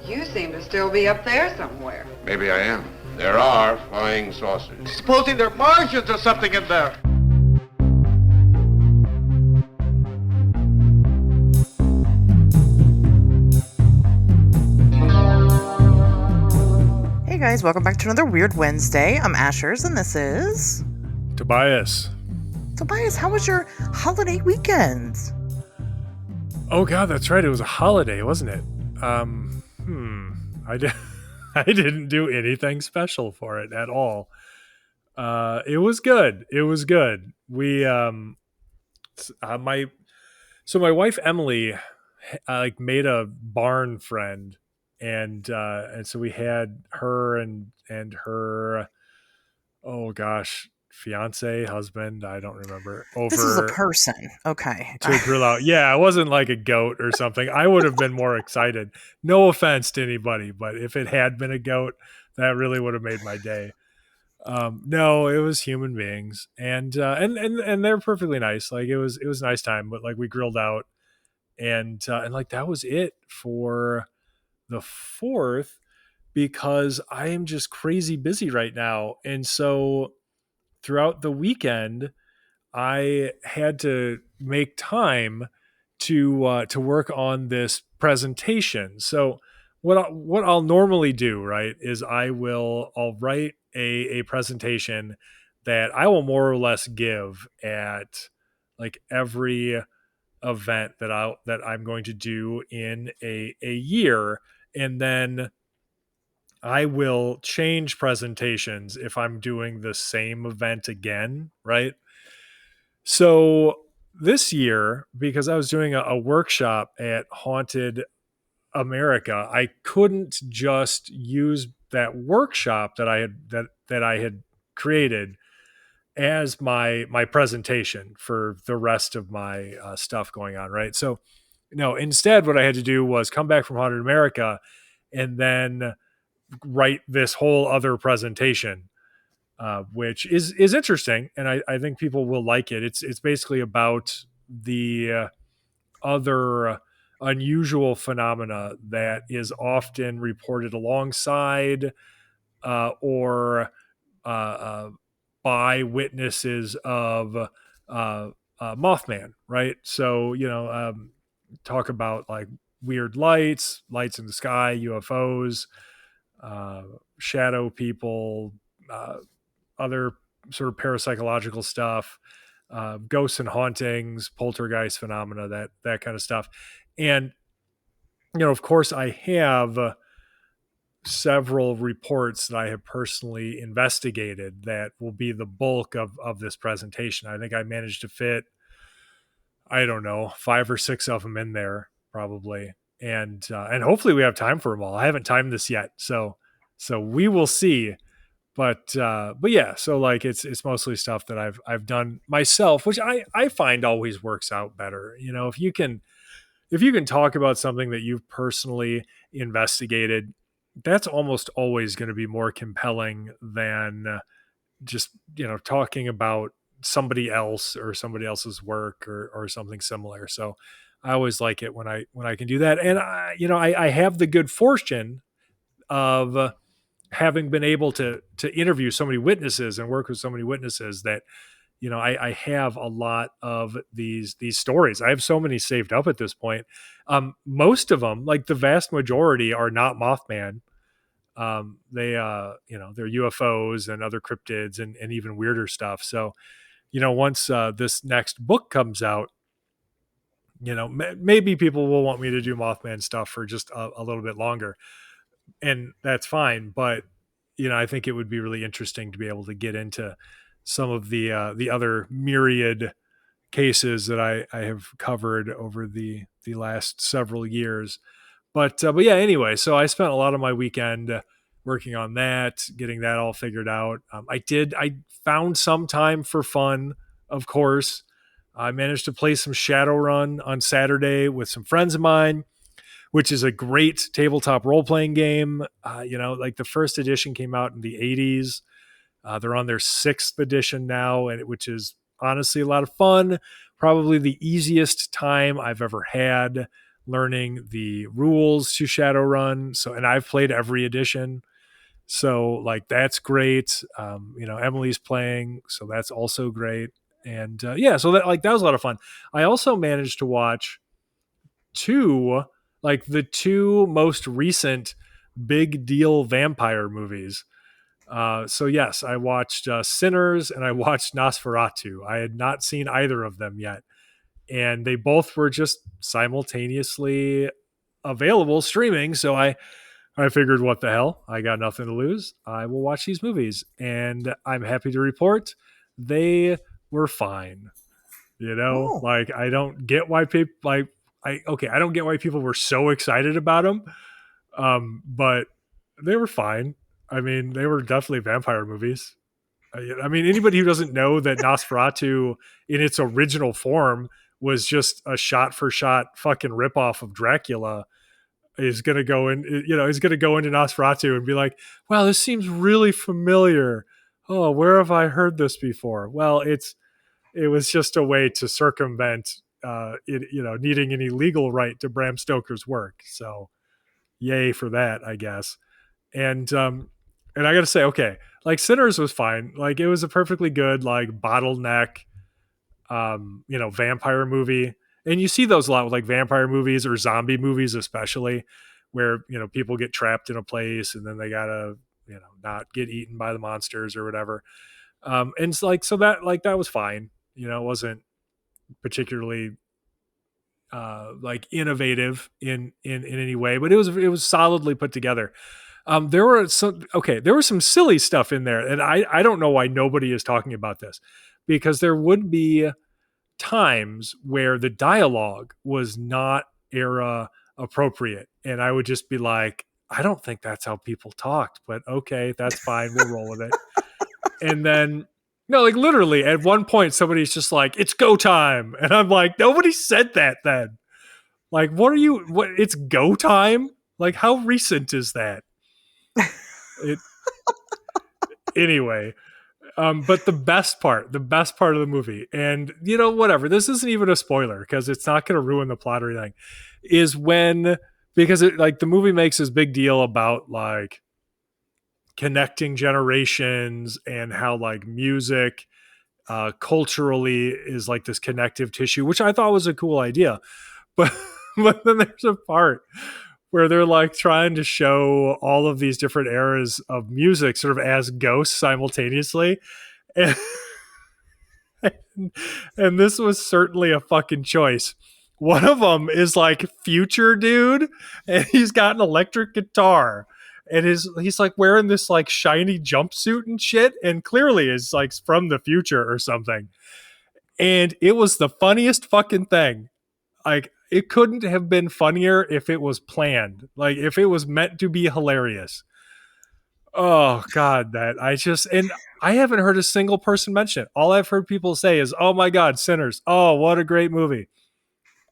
You seem to still be up there somewhere. Maybe I am. There are flying saucers. Supposing they're Martians or something in there. Hey guys, welcome back to another Weird Wednesday. I'm Asher's and this is... Tobias. Tobias, how was your holiday weekend? Oh god, that's right. It was a holiday, wasn't it? I didn't do anything special for it at all. It was good. We my wife Emily made a barn friend, and so we had her and her, oh gosh, fiance, husband, I don't remember, over. This is a person. Okay. To grill out. Yeah, it wasn't like a goat or something. I would have been more excited. No offense to anybody, but if it had been a goat, that really would have made my day. No, it was human beings, and they're perfectly nice. Like it was a nice time, but like we grilled out, and like that was it for the 4th, because I am just crazy busy right now, and so throughout the weekend, I had to make time to work on this presentation. So what I'll normally do, right, is I'll write a presentation that I will more or less give at like every event that I'm going to do in a year, and then I will change presentations if I'm doing the same event again, right? So this year, because I was doing a workshop at Haunted America, I couldn't just use that workshop that I had created as my presentation for the rest of my stuff going on, right? So, instead what I had to do was come back from Haunted America and then write this whole other presentation, which is interesting, and I think people will like it. It's basically about the other unusual phenomena that is often reported alongside or by witnesses of Mothman, right? So talk about like weird lights in the sky, UFOs, shadow people, other sort of parapsychological stuff, ghosts and hauntings, poltergeist phenomena, that kind of stuff. And, of course, I have several reports that I have personally investigated that will be the bulk of this presentation. I think I managed to fit, I don't know, 5 or 6 of them in there probably. And hopefully we have time for them all. I haven't timed this yet. So we will see. But yeah, so like it's mostly stuff that I've done myself, which I find always works out better. If you can talk about something that you've personally investigated, that's almost always going to be more compelling than just talking about somebody else or somebody else's work or something similar. So I always like it when I can do that, and I have the good fortune of having been able to interview so many witnesses and work with so many witnesses that, I have a lot of these stories. I have so many saved up at this point. Most of them, like the vast majority, are not Mothman. They're UFOs and other cryptids and even weirder stuff. So, once this next book comes out, maybe people will want me to do Mothman stuff for just a little bit longer. And that's fine, but I think it would be really interesting to be able to get into some of the other myriad cases that I have covered over the last several years. But yeah, anyway, so I spent a lot of my weekend working on that, getting that all figured out. I found some time for fun, of course. I managed to play some Shadowrun on Saturday with some friends of mine, which is a great tabletop role-playing game. Like the first edition came out in the 80s. They're on their 6th edition now, which is honestly a lot of fun. Probably the easiest time I've ever had learning the rules to Shadowrun. So, and I've played every edition. So like, that's great. Emily's playing, so that's also great. And so that was a lot of fun. I also managed to watch the two most recent big deal vampire movies. So yes, I watched Sinners and I watched Nosferatu. I had not seen either of them yet, and they both were just simultaneously available streaming. So I figured, what the hell? I got nothing to lose. I will watch these movies, and I'm happy to report they were fine. Oh. Like, I don't get why people I don't get why people were so excited about them. But they were fine. I mean, they were definitely vampire movies. I mean, anybody who doesn't know that Nosferatu in its original form was just a shot-for-shot fucking ripoff of Dracula is going to go is going to go into Nosferatu and be like, wow, this seems really familiar. Oh, where have I heard this before? Well, it was just a way to circumvent needing any legal right to Bram Stoker's work. So yay for that, I guess. And I got to say, okay, like Sinners was fine. Like, it was a perfectly good, like, bottleneck vampire movie. And you see those a lot with like vampire movies or zombie movies, especially, where people get trapped in a place and then they gotta not get eaten by the monsters or whatever. And it's like, so that was fine. It wasn't particularly like innovative in any way, but it was solidly put together. There were some silly stuff in there, and I don't know why nobody is talking about this, because there would be times where the dialogue was not era appropriate, and I would just be like, I don't think that's how people talked, but okay, that's fine, we'll roll with it. And then no, like, literally at one point somebody's just like, it's go time, and I'm like, nobody said that then. Like, what it's go time? Like, how recent is that? Anyway, but the best part of the movie, and whatever, this isn't even a spoiler because it's not going to ruin the plot or anything, is because the movie makes this big deal about like connecting generations and how like music culturally is like this connective tissue, which I thought was a cool idea. But then there's a part where they're like trying to show all of these different eras of music sort of as ghosts simultaneously. And, and this was certainly a fucking choice. One of them is like Future Dude, and he's got an electric guitar, and he's like wearing this like shiny jumpsuit and shit, and clearly is like from the future or something. And it was the funniest fucking thing. Like, it couldn't have been funnier if it was planned. Like, if it was meant to be hilarious. Oh God, and I haven't heard a single person mention it. All I've heard people say is, oh my God, Sinners. Oh, what a great movie.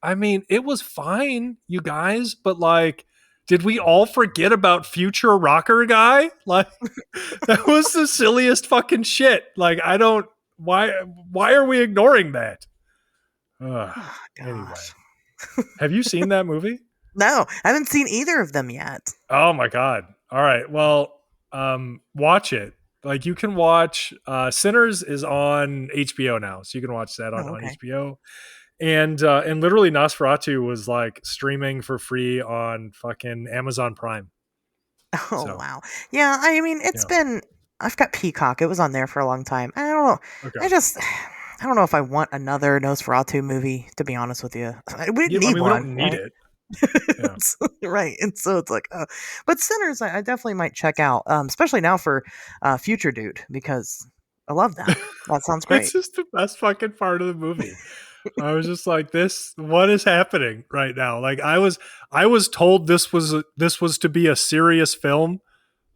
I mean, it was fine, you guys, but like, did we all forget about Future Rocker Guy? Like, that was the silliest fucking shit. Like, why are we ignoring that? Anyway, have you seen that movie? No, I haven't seen either of them yet. Oh my God. All right. Well, watch it. Like, you can watch Sinners is on HBO now, so you can watch that on HBO. And literally Nosferatu was like streaming for free on fucking Amazon Prime. Oh, wow. Yeah, I mean, I've got Peacock. It was on there for a long time. I don't know. Okay. I don't know if I want another Nosferatu movie, to be honest with you. We don't need it. Right. And so it's like, but Sinners, I definitely might check out, especially now for Future Dude, because I love that. That sounds great. It's just the best fucking part of the movie. I was just like, what is happening right now? Like, I was told this was to be a serious film.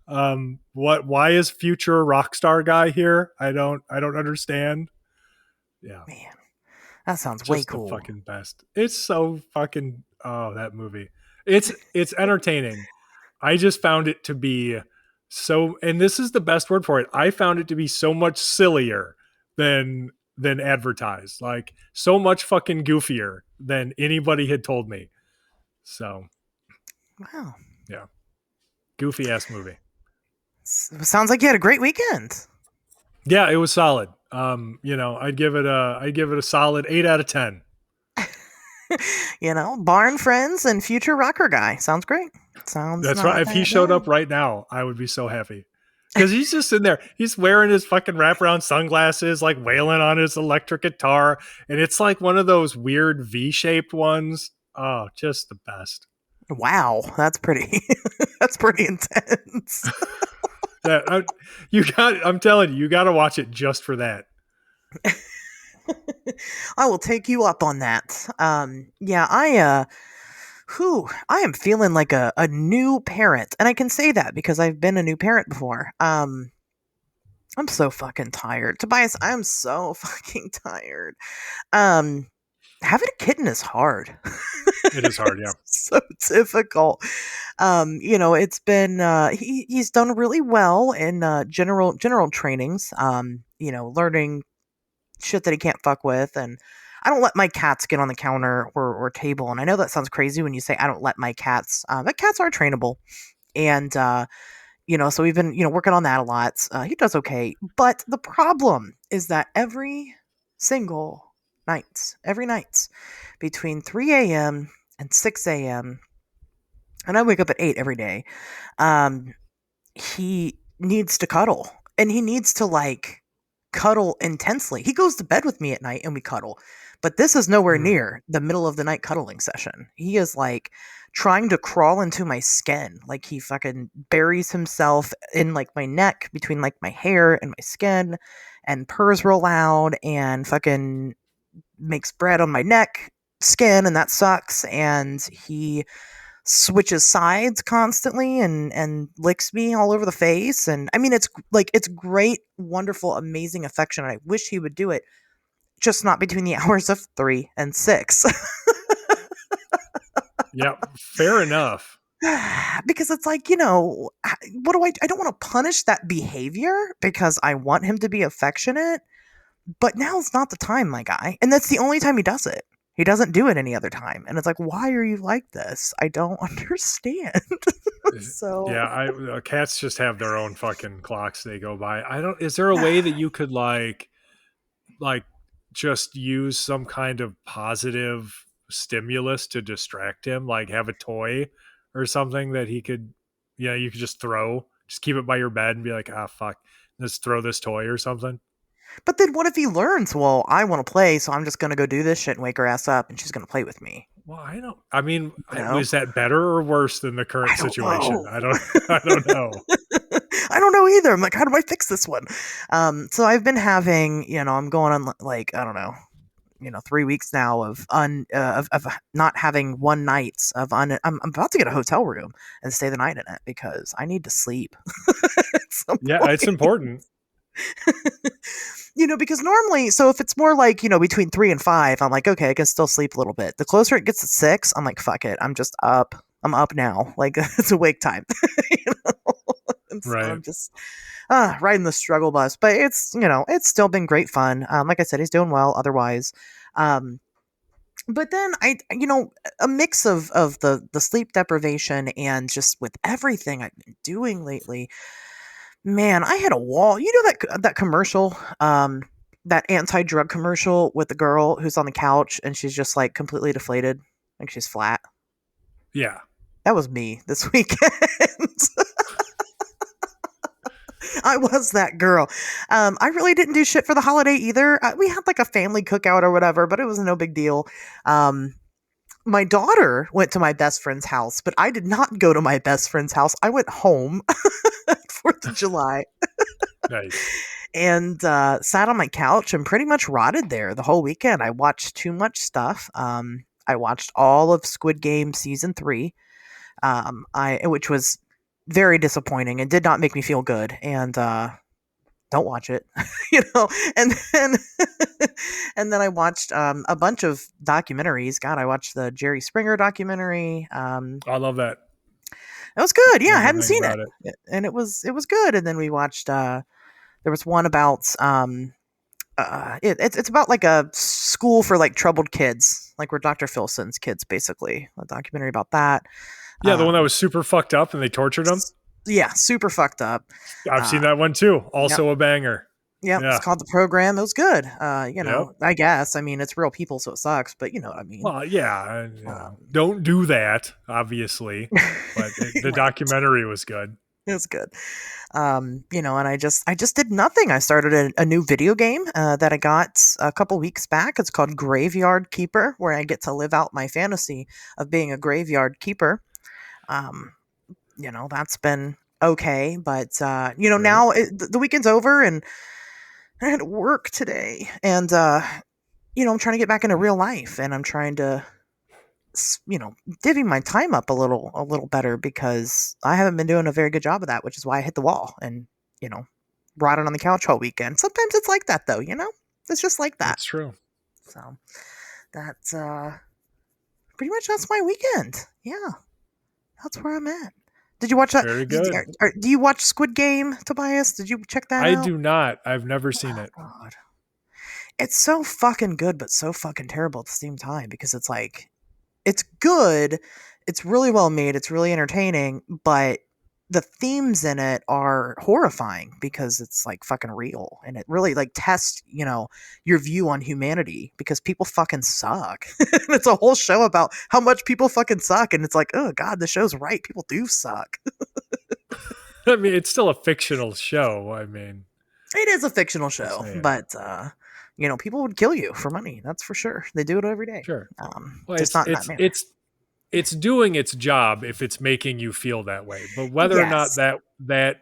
Why is Future Rockstar Guy here? I don't understand. Yeah. Man, that sounds way cool. The fucking best. It's so fucking, that movie. It's entertaining. I just found it to be so, and this is the best word for it, I found it to be so much sillier than advertised. Like, so much fucking goofier than anybody had told me. So, Wow. yeah. Goofy ass movie. Sounds like you had a great weekend. Yeah, it was solid. I'd give it a solid 8 out of 10. Barn friends and future rocker guy. Sounds great. Sounds That's not right. If he that showed bad. up right now, I would be so happy. Because he's just in there. He's wearing his fucking wraparound sunglasses, like wailing on his electric guitar. And it's like one of those weird V-shaped ones. Oh, just the best. Wow, that's pretty. That's pretty intense. I'm telling you got to watch it just for that. I will take you up on that. I am feeling like a new parent, and I can say that because I've been a new parent before. I'm so fucking tired. Tobias, I'm so fucking tired. Having a kitten is hard. It is hard, yeah. It's so difficult. It's been he's done really well in general trainings. Learning shit that he can't fuck with, and I don't let my cats get on the counter or table. And I know that sounds crazy when you say I don't let my cats, but cats are trainable. And so we've been working on that a lot. He does okay, but the problem is that every night between 3 a.m. and 6 a.m., and I wake up at 8 every day, he needs to cuddle, and he needs to like cuddle intensely. He goes to bed with me at night and we cuddle, but this is nowhere near the middle of the night cuddling session. He is like trying to crawl into my skin. Like he fucking buries himself in like my neck between like my hair and my skin, and purrs real loud and fucking makes bread on my neck skin, and that sucks. And he switches sides constantly and licks me all over the face. And I mean, it's great, wonderful, amazing affection. And I wish he would do it, just not between the hours of 3 and 6. Yeah, fair enough. Because it's like, what do I don't want to punish that behavior because I want him to be affectionate, but now's not the time, my guy. And that's the only time he does it. He doesn't do it any other time. And it's like, why are you like this? I don't understand. So yeah, cats just have their own fucking clocks they go by. Is there a way that you could like just use some kind of positive stimulus to distract him, like have a toy or something that he could, you could just keep it by your bed and be like, fuck, let's throw this toy or something. But then what if he learns, well, I want to play, so I'm just going to go do this shit and wake her ass up and she's going to play with me? Well, is that better or worse than the current situation? I don't know. I don't know either. I'm like, how do I fix this one? So I've been having, I'm going on like, I don't know, 3 weeks now of not having one night of I'm about to get a hotel room and stay the night in it because I need to sleep. It's important. Because normally, so if it's more like, between 3 and 5, I'm like, okay, I can still sleep a little bit. The closer it gets to 6, I'm like, fuck it. I'm just up. I'm up now. Like, it's awake time. And so right. I'm just riding the struggle bus. But it's, it's still been great fun. Like I said, he's doing well otherwise. But then a mix of the sleep deprivation and just with everything I've been doing lately, man, I hit a wall. You know that commercial, that anti-drug commercial with the girl who's on the couch and she's just like completely deflated, like she's flat. Yeah, that was me this weekend. I was that girl. I really didn't do shit for the holiday either. We had like a family cookout or whatever, but it was no big deal. My daughter went to my best friend's house, but I did not go to my best friend's house. I went home 4th of July. Nice. And sat on my couch and pretty much rotted there the whole weekend. I watched too much stuff. I watched all of Squid Game season 3, which was very disappointing and did not make me feel good. And don't watch it, And then and then I watched a bunch of documentaries. God, I watched the Jerry Springer documentary. I love that. It was good. Yeah, I hadn't seen it, and it was good. And then we watched. There was one about it's about like a school for like troubled kids, like where Dr. Phil sends kids, basically. A documentary about that. Yeah, the one that was super fucked up and they tortured him. Yeah, super fucked up. I've seen that one too. Also yep. a banger. Yeah, it's called The Program. It was good. I guess. I mean, it's real people, so it sucks, but you know what I mean. Well, yeah. Don't do that, obviously. But the documentary was good. It was good. And I just did nothing. I started a new video game that I got a couple weeks back. It's called Graveyard Keeper, where I get to live out my fantasy of being a graveyard keeper. That's been okay, but now the weekend's over and I had to work today, and I'm trying to get back into real life, and I'm trying to divvy my time up a little better because I haven't been doing a very good job of that, which is why I hit the wall and rotted on the couch all weekend. Sometimes it's like that, though. It's just like that. That's true. So that's pretty much that's my weekend. Yeah, that's where I'm at. Did you watch that? Very good. Do you watch Squid Game, Tobias? Did you check that out? I do not. I've never seen it. God. It's so fucking good, but so fucking terrible at the same time because it's like, it's good. It's really well made. It's really entertaining, but the themes in it are horrifying because it's like fucking real. And it really like tests, your view on humanity because people fucking suck. It's a whole show about how much people fucking suck. And it's like, oh God, the show's right. People do suck. I mean, it's still a fictional show. I mean, it is a fictional show, but, people would kill you for money. That's for sure. They do it every day. Sure. Well, it's doing its job if it's making you feel that way. But whether or not that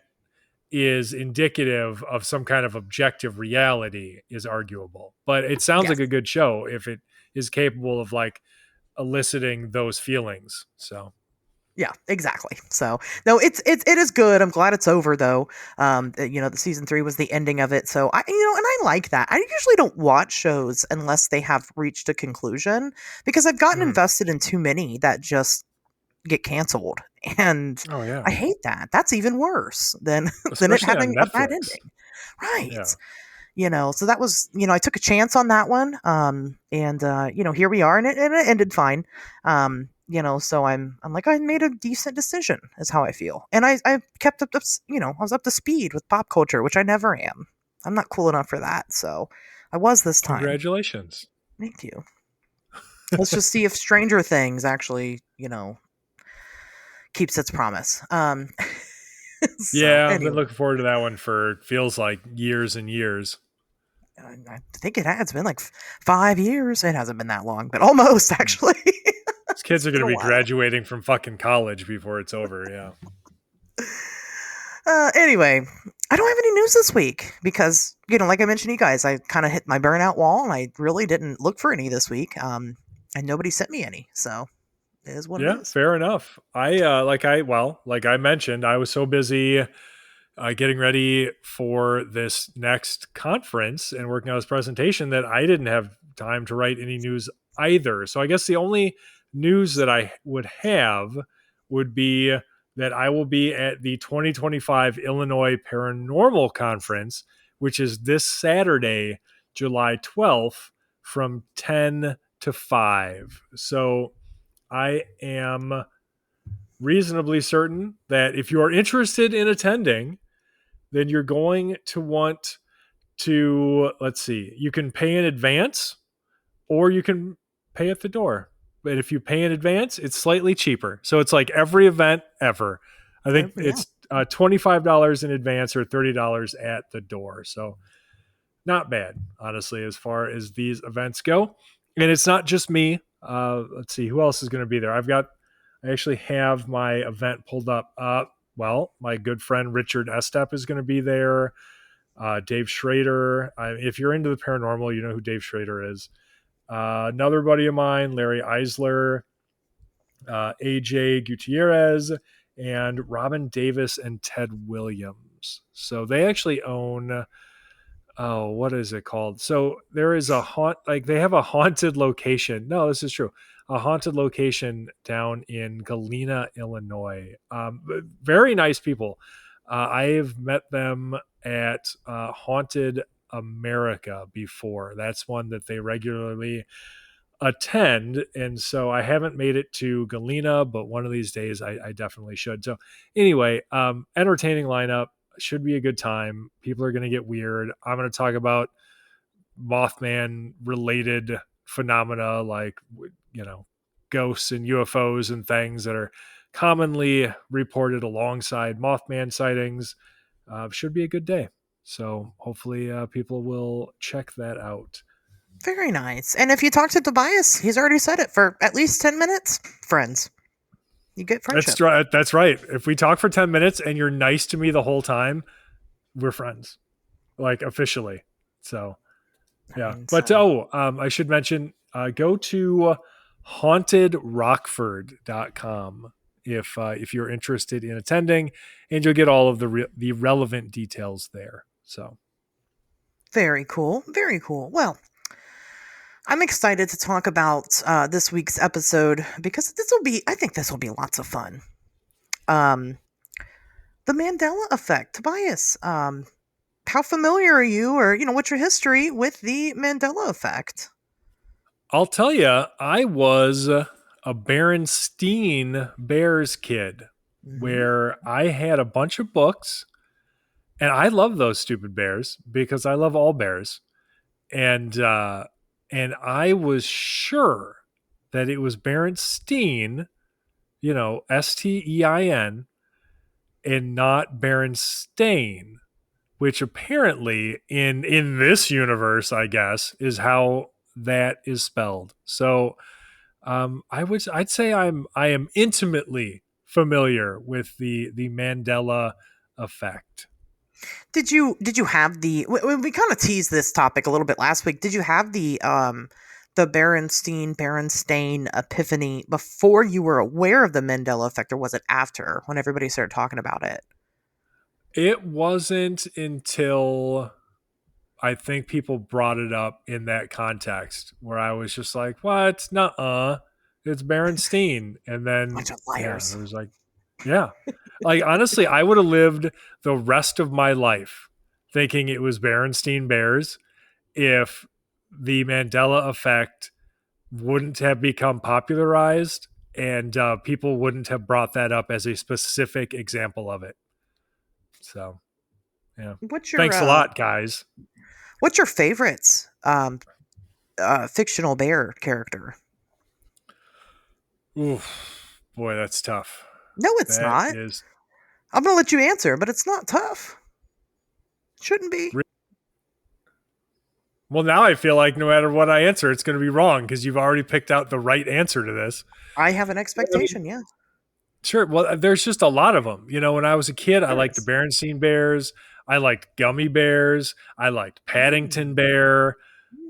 is indicative of some kind of objective reality is arguable. But it sounds like a good show if it is capable of like eliciting those feelings. So yeah, exactly. So no, it is good. I'm glad it's over though. The season 3 was the ending of it. So and I like that. I usually don't watch shows unless they have reached a conclusion because I've gotten invested in too many that just get canceled. And I hate that. That's even worse than it having a bad ending. Right. Yeah. So that was, I took a chance on that one. Here we are and it ended fine. So I'm like, I made a decent decision is how I feel. And I kept up, I was up to speed with pop culture, which I never am. I'm not cool enough for that. So I was this time. Congratulations. Thank you. Let's just see if Stranger Things actually, keeps its promise. I've been looking forward to that one for feels like years and years. I think it has. It's been like 5 years. It hasn't been that long, but almost actually. These kids are going to be graduating from fucking college before it's over. Yeah. Anyway, I don't have any news this week because, like I mentioned to you guys, I kind of hit my burnout wall and I really didn't look for any this week. And nobody sent me any. So it is what it is. Fair enough. Like I mentioned, I was so busy getting ready for this next conference and working on this presentation that I didn't have time to write any news either. So I guess the only news that I would have would be that I will be at the 2025 Illinois Paranormal Conference, which is this Saturday, July 12th from 10 to 5. So I am reasonably certain that if you are interested in attending, then you're going to want to, you can pay in advance or you can pay at the door. But if you pay in advance, it's slightly cheaper. So it's like every event ever. I think it's $25 in advance or $30 at the door. So not bad, honestly, as far as these events go. And it's not just me. Let's see, who else is going to be there? I actually have my event pulled up. My good friend Richard Estep is going to be there. Dave Schrader. If you're into the paranormal, you know who Dave Schrader is. Another buddy of mine, Larry Eisler, AJ Gutierrez, and Robin Davis and Ted Williams. So they actually own, what is it called? So there is they have a haunted location. No, this is true. A haunted location down in Galena, Illinois. Very nice people. I've met them at Haunted America before. That's one that they regularly attend. And so I haven't made it to Galena, but one of these days I definitely should. So anyway, entertaining lineup, should be a good time. People are going to get weird. I'm going to talk about Mothman related phenomena like, ghosts and UFOs and things that are commonly reported alongside Mothman sightings. Should be a good day. So hopefully people will check that out. Very nice. And if you talk to Tobias, he's already said it, for at least 10 minutes, friends. You get friendship. That's right. If we talk for 10 minutes and you're nice to me the whole time, we're friends, like officially. So, yeah. But I should mention, go to hauntedrockford.com if you're interested in attending, and you'll get all of the relevant details there. So, very cool. Very cool. Well, I'm excited to talk about this week's episode because I think this will be lots of fun. The Mandela Effect. Tobias, how familiar are you, or, what's your history with the Mandela Effect? I'll tell you, I was a Berenstein Bears kid, where I had a bunch of books, and I love those stupid bears because I love all bears. And I was sure that it was Berenstein, Stein, and not Berenstain, which apparently in this universe, I guess, is how that is spelled. So I'd say I am intimately familiar with the Mandela Effect. Did you have we kind of teased this topic a little bit last week? Did you have the Berenstain epiphany before you were aware of the Mandela Effect, or was it after, when everybody started talking about it? It wasn't until I think people brought it up in that context where I was just like, what? Nuh-uh. It's Berenstein. And then bunch of liars. It was like, yeah. Like, honestly, I would have lived the rest of my life thinking it was Berenstein Bears if the Mandela Effect wouldn't have become popularized and people wouldn't have brought that up as a specific example of it. So, yeah. Thanks a lot, guys. What's your favorite fictional bear character? Oof, boy, that's tough. No, it's not. I'm going to let you answer, but it's not tough. It shouldn't be. Well, now I feel like no matter what I answer, it's going to be wrong because you've already picked out the right answer to this. I have an expectation, yeah. Sure. Well, there's just a lot of them. When I was a kid, I liked the Berenstein Bears. I liked Gummy Bears. I liked Paddington Bear.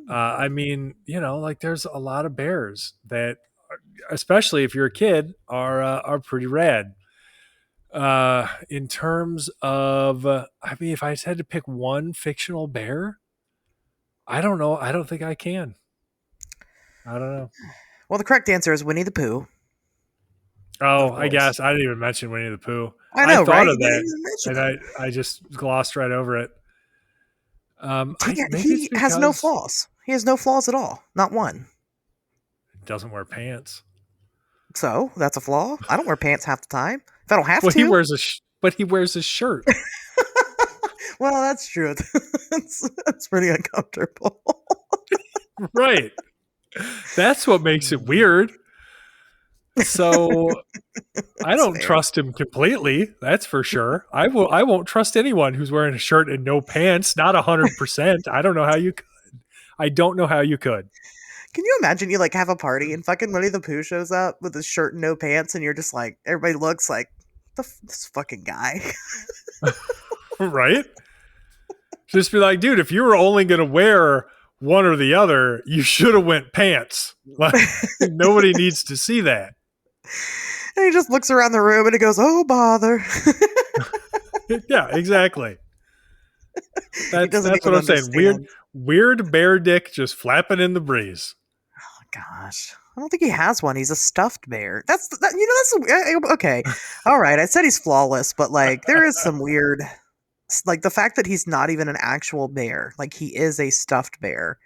There's a lot of bears that, especially if you're a kid, are pretty rad. In terms of, if I had to pick one fictional bear, I don't know. I don't think I can. I don't know. Well, the correct answer is Winnie the Pooh. Oh, I guess I didn't even mention Winnie the Pooh. I know, thought right? of that, and I just glossed right over it. He has no flaws. He has no flaws at all. Not one. Doesn't wear pants. So that's a flaw. I don't wear pants half the time. If I don't have to. He wears he wears a shirt. Well, that's true. That's pretty uncomfortable. Right. That's what makes it weird. So I don't trust him completely. That's for sure. I won't trust anyone who's wearing a shirt and no pants. Not 100%. I don't know how you could. I don't know how you could. Can you imagine you have a party and fucking Winnie the Pooh shows up with his shirt and no pants, and you're just like, everybody looks like this fucking guy. Right? Just be like, dude, if you were only going to wear one or the other, you should have went pants. Like, nobody needs to see that. And he just looks around the room and he goes, oh, bother. Yeah, exactly. That's what I'm saying. Weird bear dick just flapping in the breeze. Oh, gosh. I don't think he has one. He's a stuffed bear. That's okay. All right. I said he's flawless, but there is some weird Like the fact that he's not even an actual bear, like he is a stuffed bear,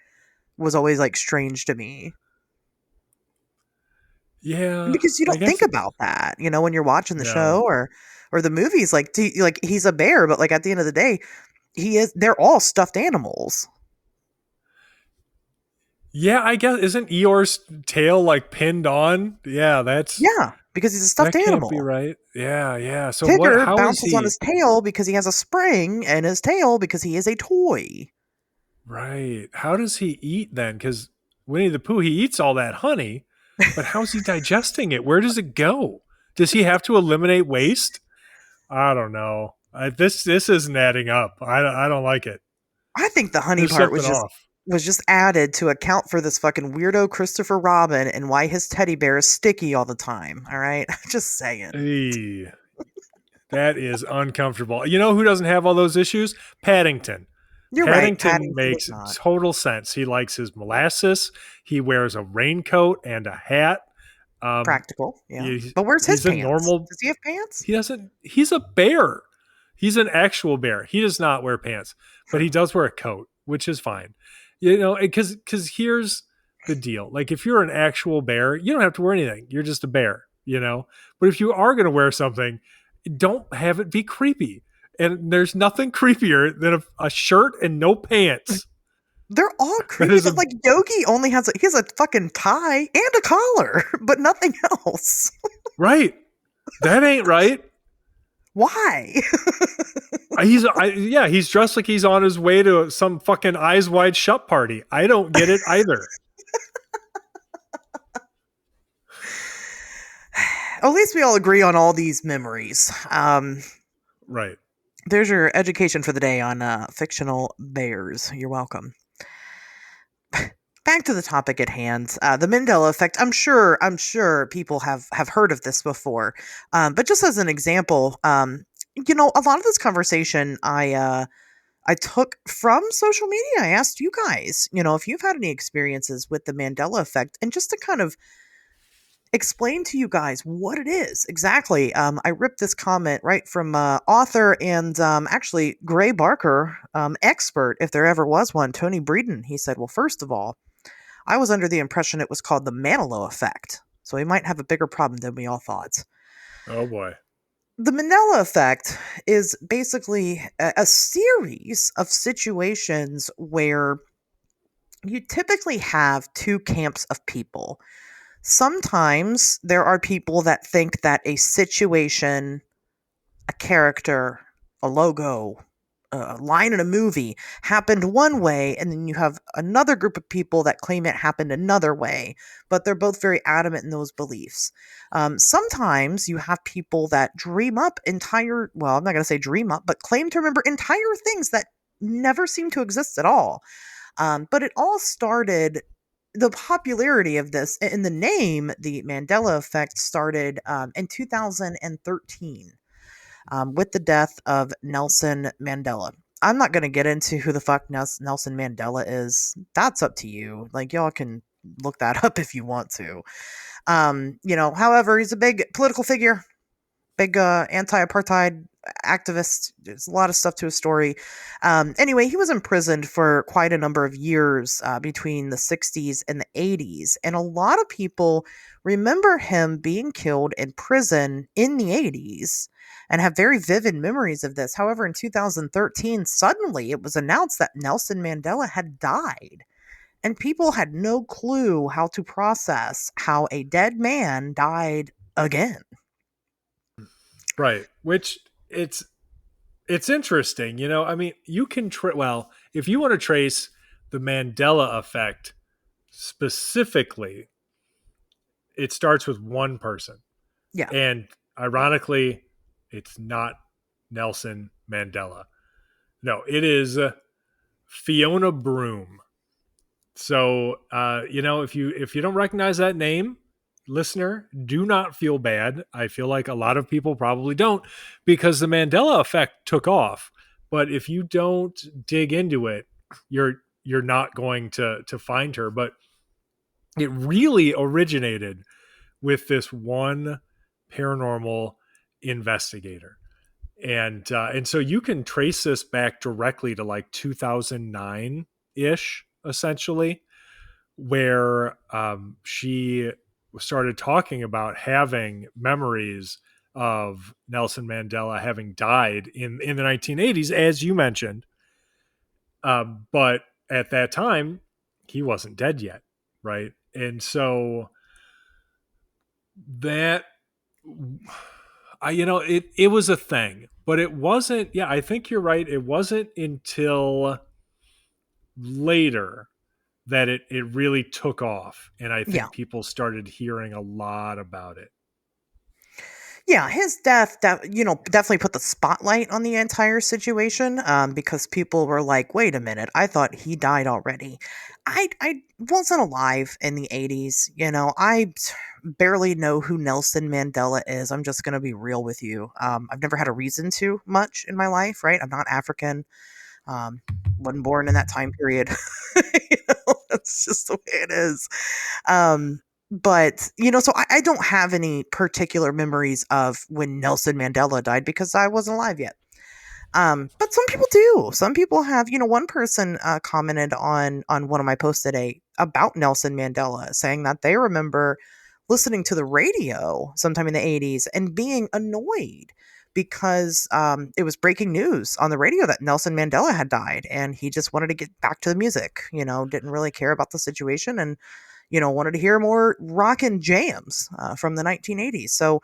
was always like strange to me. Yeah, Because you I don't think guess. about that, when you're watching the No. show or the movies. Like he's a bear, but like at the end of the day, they're all stuffed animals. Yeah, I guess isn't Eeyore's tail like pinned on? Yeah, Yeah, because he's a stuffed that can't be animal. right. Yeah, yeah. So what? Tigger How is bounces on he? his tail because he has a spring, and his tail because he is a toy. Right. How does he eat then? Because Winnie the Pooh, he eats all that honey, but how's he digesting it? Where does it go? Does he have to eliminate waste? I don't know. This isn't adding up. I don't like it. I think the honey There's part something off. was just added to account for this fucking weirdo Christopher Robin and why his teddy bear is sticky all the time. All right, just saying. Eey, that is uncomfortable. You know who doesn't have all those issues? Paddington. You're right. Paddington Paddington does makes not. total sense. He likes his molasses. He wears a raincoat and a hat. Practical, yeah. He's, But where's his he's a pants? normal. Does he have pants? He doesn't. He's a bear. He's an actual bear. He does not wear pants, but he does wear a coat, which is fine. Because here's the deal. Like if you're an actual bear, you don't have to wear anything. You're just a bear. But if you are going to wear something, don't have it be creepy. And there's nothing creepier than a shirt and no pants. They're all creepy, but like Yogi only has he has a fucking tie and a collar, but nothing else. Right. That ain't right. Why? He's dressed like he's on his way to some fucking Eyes Wide Shut party. I don't get it either. At least we all agree on all these memories. Right. There's your education for the day on fictional bears. You're welcome. Back to the topic at hand, the Mandela Effect. I'm sure people have heard of this before, but just as an example, a lot of this conversation I took from social media. I asked you guys, if you've had any experiences with the Mandela Effect, and just to kind of explain to you guys what it is exactly. I ripped this comment right from author and actually Gray Barker, expert, if there ever was one, Tony Breeden. He said, well, first of all, I was under the impression it was called the Mandela Effect, so we might have a bigger problem than we all thought. Oh, boy. The Mandela Effect is basically a series of situations where you typically have two camps of people. Sometimes there are people that think that a situation, a character, a logo, a line in a movie happened one way, and then you have another group of people that claim it happened another way, but they're both very adamant in those beliefs. Sometimes you have people that dream up I'm not going to say dream up, but claim to remember entire things that never seem to exist at all. But it all started, the popularity of this in the name, the Mandela Effect, started in 2013. With the death of Nelson Mandela. I'm not going to get into who the fuck Nelson Mandela is. That's up to you. Like, y'all can look that up if you want to. However, he's a big political figure, big anti-apartheid activist. There's a lot of stuff to his story. Anyway, he was imprisoned for quite a number of years between the 60s and the 80s. And a lot of people remember him being killed in prison in the 80s and have very vivid memories of this. However, in 2013, suddenly it was announced that Nelson Mandela had died. And people had no clue how to process how a dead man died again. Right. Which it's interesting. I mean, you can if you want to trace the Mandela effect specifically, it starts with one person. Yeah. And ironically, it's not Nelson Mandela. No, it is Fiona Broome. So, if you don't recognize that name, listener, do not feel bad. I feel like a lot of people probably don't, because the Mandela effect took off. But if you don't dig into it, you're not going to find her. But it really originated with this one paranormal investigator. And so you can trace this back directly to like 2009 ish, essentially, where she started talking about having memories of Nelson Mandela having died in the 1980s, as you mentioned. But at that time, he wasn't dead yet, right? And so that, it was a thing, but it wasn't. Yeah, I think you're right. It wasn't until later that it really took off, and I Yeah. think people started hearing a lot about it. Yeah, his death, definitely put the spotlight on the entire situation, because people were like, "Wait a minute, I thought he died already." I wasn't alive in the 80s. I barely know who Nelson Mandela is. I'm just gonna be real with you. I've never had a reason to much in my life, right? I'm not African. Um, wasn't born in that time period. That's just the way it is. But so I don't have any particular memories of when Nelson Mandela died because I wasn't alive yet. But some people do. Some people have. One person commented on one of my posts today about Nelson Mandela, saying that they remember listening to the radio sometime in the 80s and being annoyed because it was breaking news on the radio that Nelson Mandela had died, and he just wanted to get back to the music. Didn't really care about the situation, and wanted to hear more rockin' jams from the 1980s. So,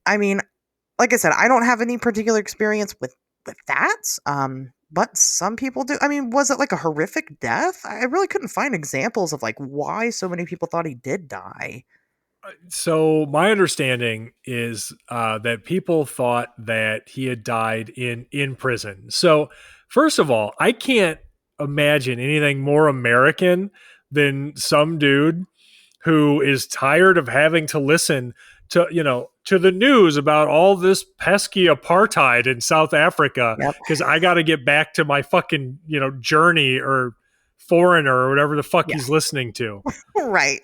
I mean, like I said, I don't have any particular experience with that. But some people do. I mean, was it like a horrific death? I really couldn't find examples of like why so many people thought he did die. So my understanding is that people thought that he had died in prison. So first of all, I can't imagine anything more American than some dude who is tired of having to listen to the news about all this pesky apartheid in South Africa Yep. because I got to get back to my fucking Journey or Foreigner or whatever the fuck Yeah. he's listening to. Right.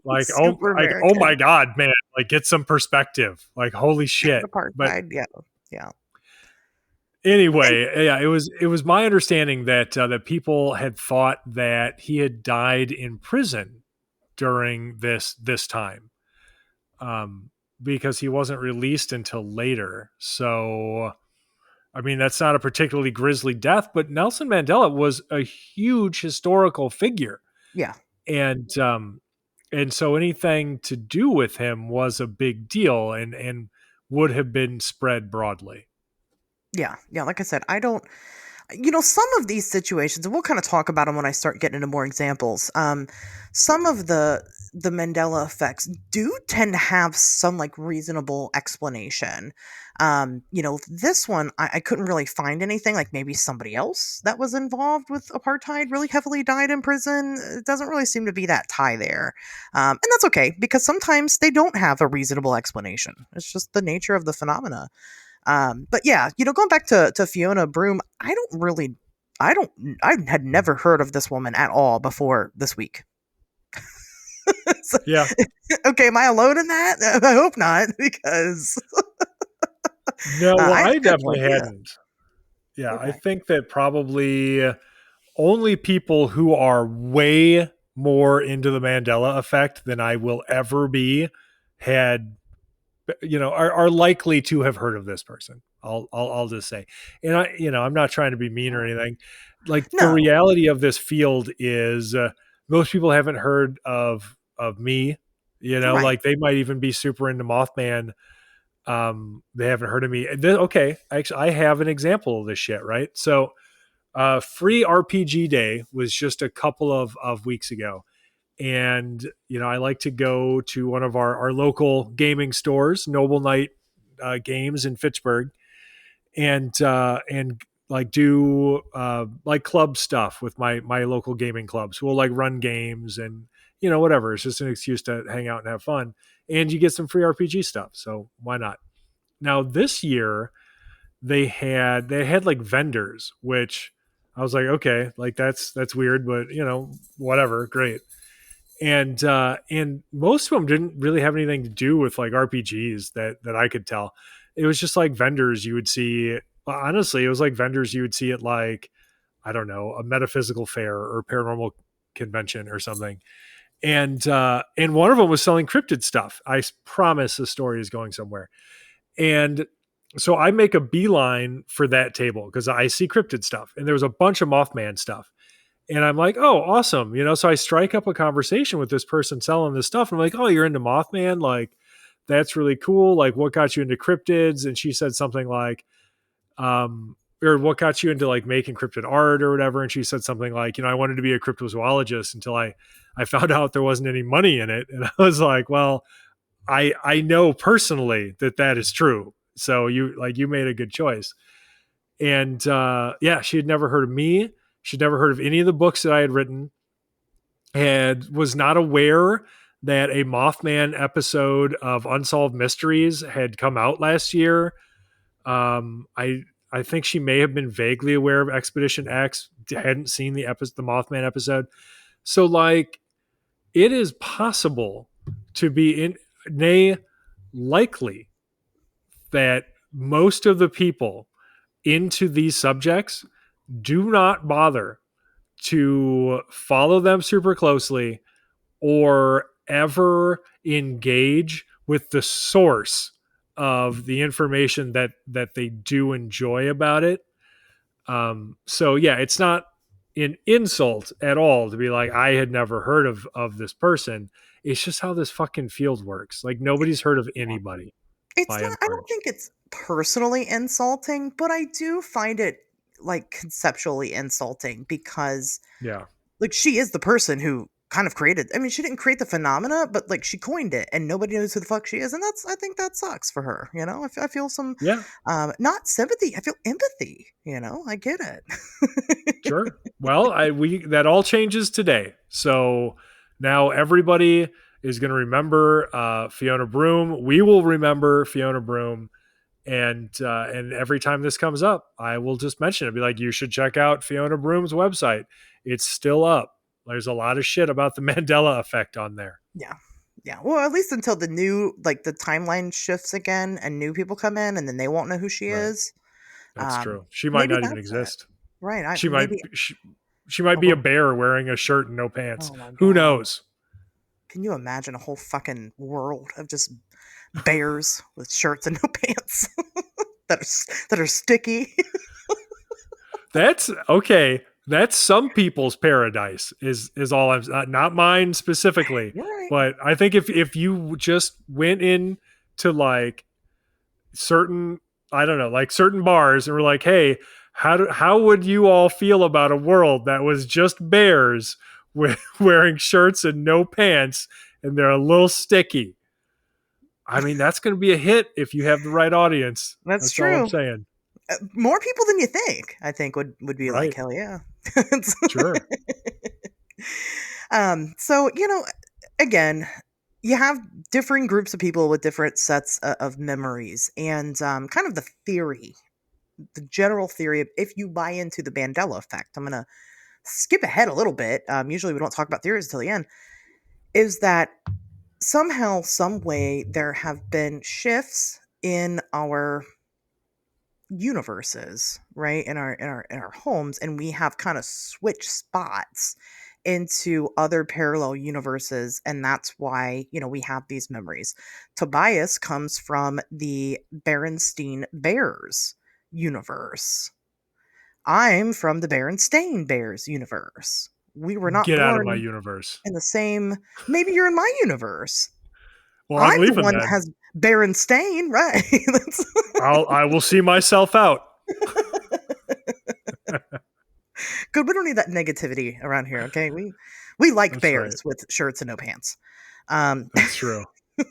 Like Super oh American. my god, man, like get some perspective. Like holy shit. But Apartheid. Yeah. Yeah. And anyway, yeah, it was my understanding that that people had thought that he had died in prison during this time, because he wasn't released until later. So, I mean, that's not a particularly grisly death, but Nelson Mandela was a huge historical figure, yeah. and so anything to do with him was a big deal, and would have been spread broadly. Yeah. Yeah. Like I said, I don't. Some of these situations, and we'll kind of talk about them when I start getting into more examples. Some of the Mandela effects do tend to have some like reasonable explanation. This one I couldn't really find anything. Like maybe somebody else that was involved with apartheid really heavily died in prison. It doesn't really seem to be that tie there, and that's okay because sometimes they don't have a reasonable explanation. It's just the nature of the phenomena. But yeah, going back to Fiona Broom, I had never heard of this woman at all before this week. So, Yeah. okay, am I alone in that? I hope not, because No, well, I I had no definitely idea. hadn't. Yeah, I Okay. think that probably only people who are way more into the Mandela effect than I will ever be had are likely to have heard of this person. I'll just say. And I'm not trying to be mean or anything. Like the No. reality of this field is most people haven't heard of me, Right. like they might even be super into Mothman. They haven't heard of me. Okay, actually I have an example of this shit, right? So free RPG day was just a couple of weeks ago. And, I like to go to one of our local gaming stores, Noble Knight Games in Fitchburg, and like do like club stuff with my local gaming clubs. We'll like run games and, whatever. It's just an excuse to hang out and have fun. And you get some free RPG stuff. So why not? Now this year they had like vendors, which I was like, okay, like that's weird, but whatever, great. And most of them didn't really have anything to do with like RPGs that I could tell. it was just like vendors you would see. Honestly, it was like vendors you would see at like, I don't know, a metaphysical fair or paranormal convention or something. And one of them was selling cryptid stuff. I promise the story is going somewhere. And so I make a beeline for that table because I see cryptid stuff, and there was a bunch of Mothman stuff. And I'm like, oh, awesome. So I strike up a conversation with this person selling this stuff. I'm like, oh, you're into Mothman? Like, that's really cool. Like, what got you into cryptids? And she said something like, or what got you into like making cryptid art or whatever. And she said something like, I wanted to be a cryptozoologist until I found out there wasn't any money in it. And I was like, well, I know personally that is true. So you made a good choice. And she had never heard of me. She'd never heard of any of the books that I had written, and was not aware that a Mothman episode of Unsolved Mysteries had come out last year. I think she may have been vaguely aware of Expedition X, hadn't seen the Mothman episode. So like, it is possible to be likely that most of the people into these subjects do not bother to follow them super closely or ever engage with the source of the information that they do enjoy about it. So yeah, it's not an insult at all to be like, I had never heard of this person. It's just how this fucking field works. Like, nobody's heard of anybody. It's not, I don't think it's personally insulting, but I do find it like conceptually insulting because like, she is the person who kind of created, I mean, she didn't create the phenomena, but like, she coined it and nobody knows who the fuck she is. And I think that sucks for her. I feel some, not sympathy. I feel empathy, I get it. Sure. Well, that all changes today. So now everybody is going to remember Fiona Broome. We will remember Fiona Broome. And every time this comes up, I will just mention it. Be like, you should check out Fiona Broome's website. It's still up. There's a lot of shit about the Mandela Effect on there. Yeah. Yeah. Well, at least until the new, like, the timeline shifts again and new people come in and then they won't know who she is. That's true. She might not even exist. Right. She might be a bear wearing a shirt and no pants. Who knows? Can you imagine a whole fucking world of just bears with shirts and no pants that are sticky? That's okay. That's some people's paradise is all I'm not mine specifically. Right. But I think if you just went in to like certain, I don't know, like certain bars and were like, hey, how would you all feel about a world that was just bears wearing shirts and no pants and they're a little sticky? I mean, that's going to be a hit if you have the right audience. That's true. All I'm saying. More people than you think, I think, would be like, hell yeah. Sure. So, again, you have differing groups of people with different sets of memories, and kind of the general theory of if you buy into the Mandela Effect, I'm going to skip ahead a little bit. Usually we don't talk about theories until the end, is that somehow, some way, there have been shifts in our universes, right, in our homes, and we have kind of switched spots into other parallel universes, and that's why we have these memories. Tobias comes from the Berenstain Bears universe. I'm from the Berenstain Bears universe. We were not Get born out of my universe. in the same. Maybe you're in my universe. Well, I'm the one that has Berenstain, right? I will see myself out. Good. We don't need that negativity around here. Okay, we like That's bears right. with shirts and no pants. That's true. So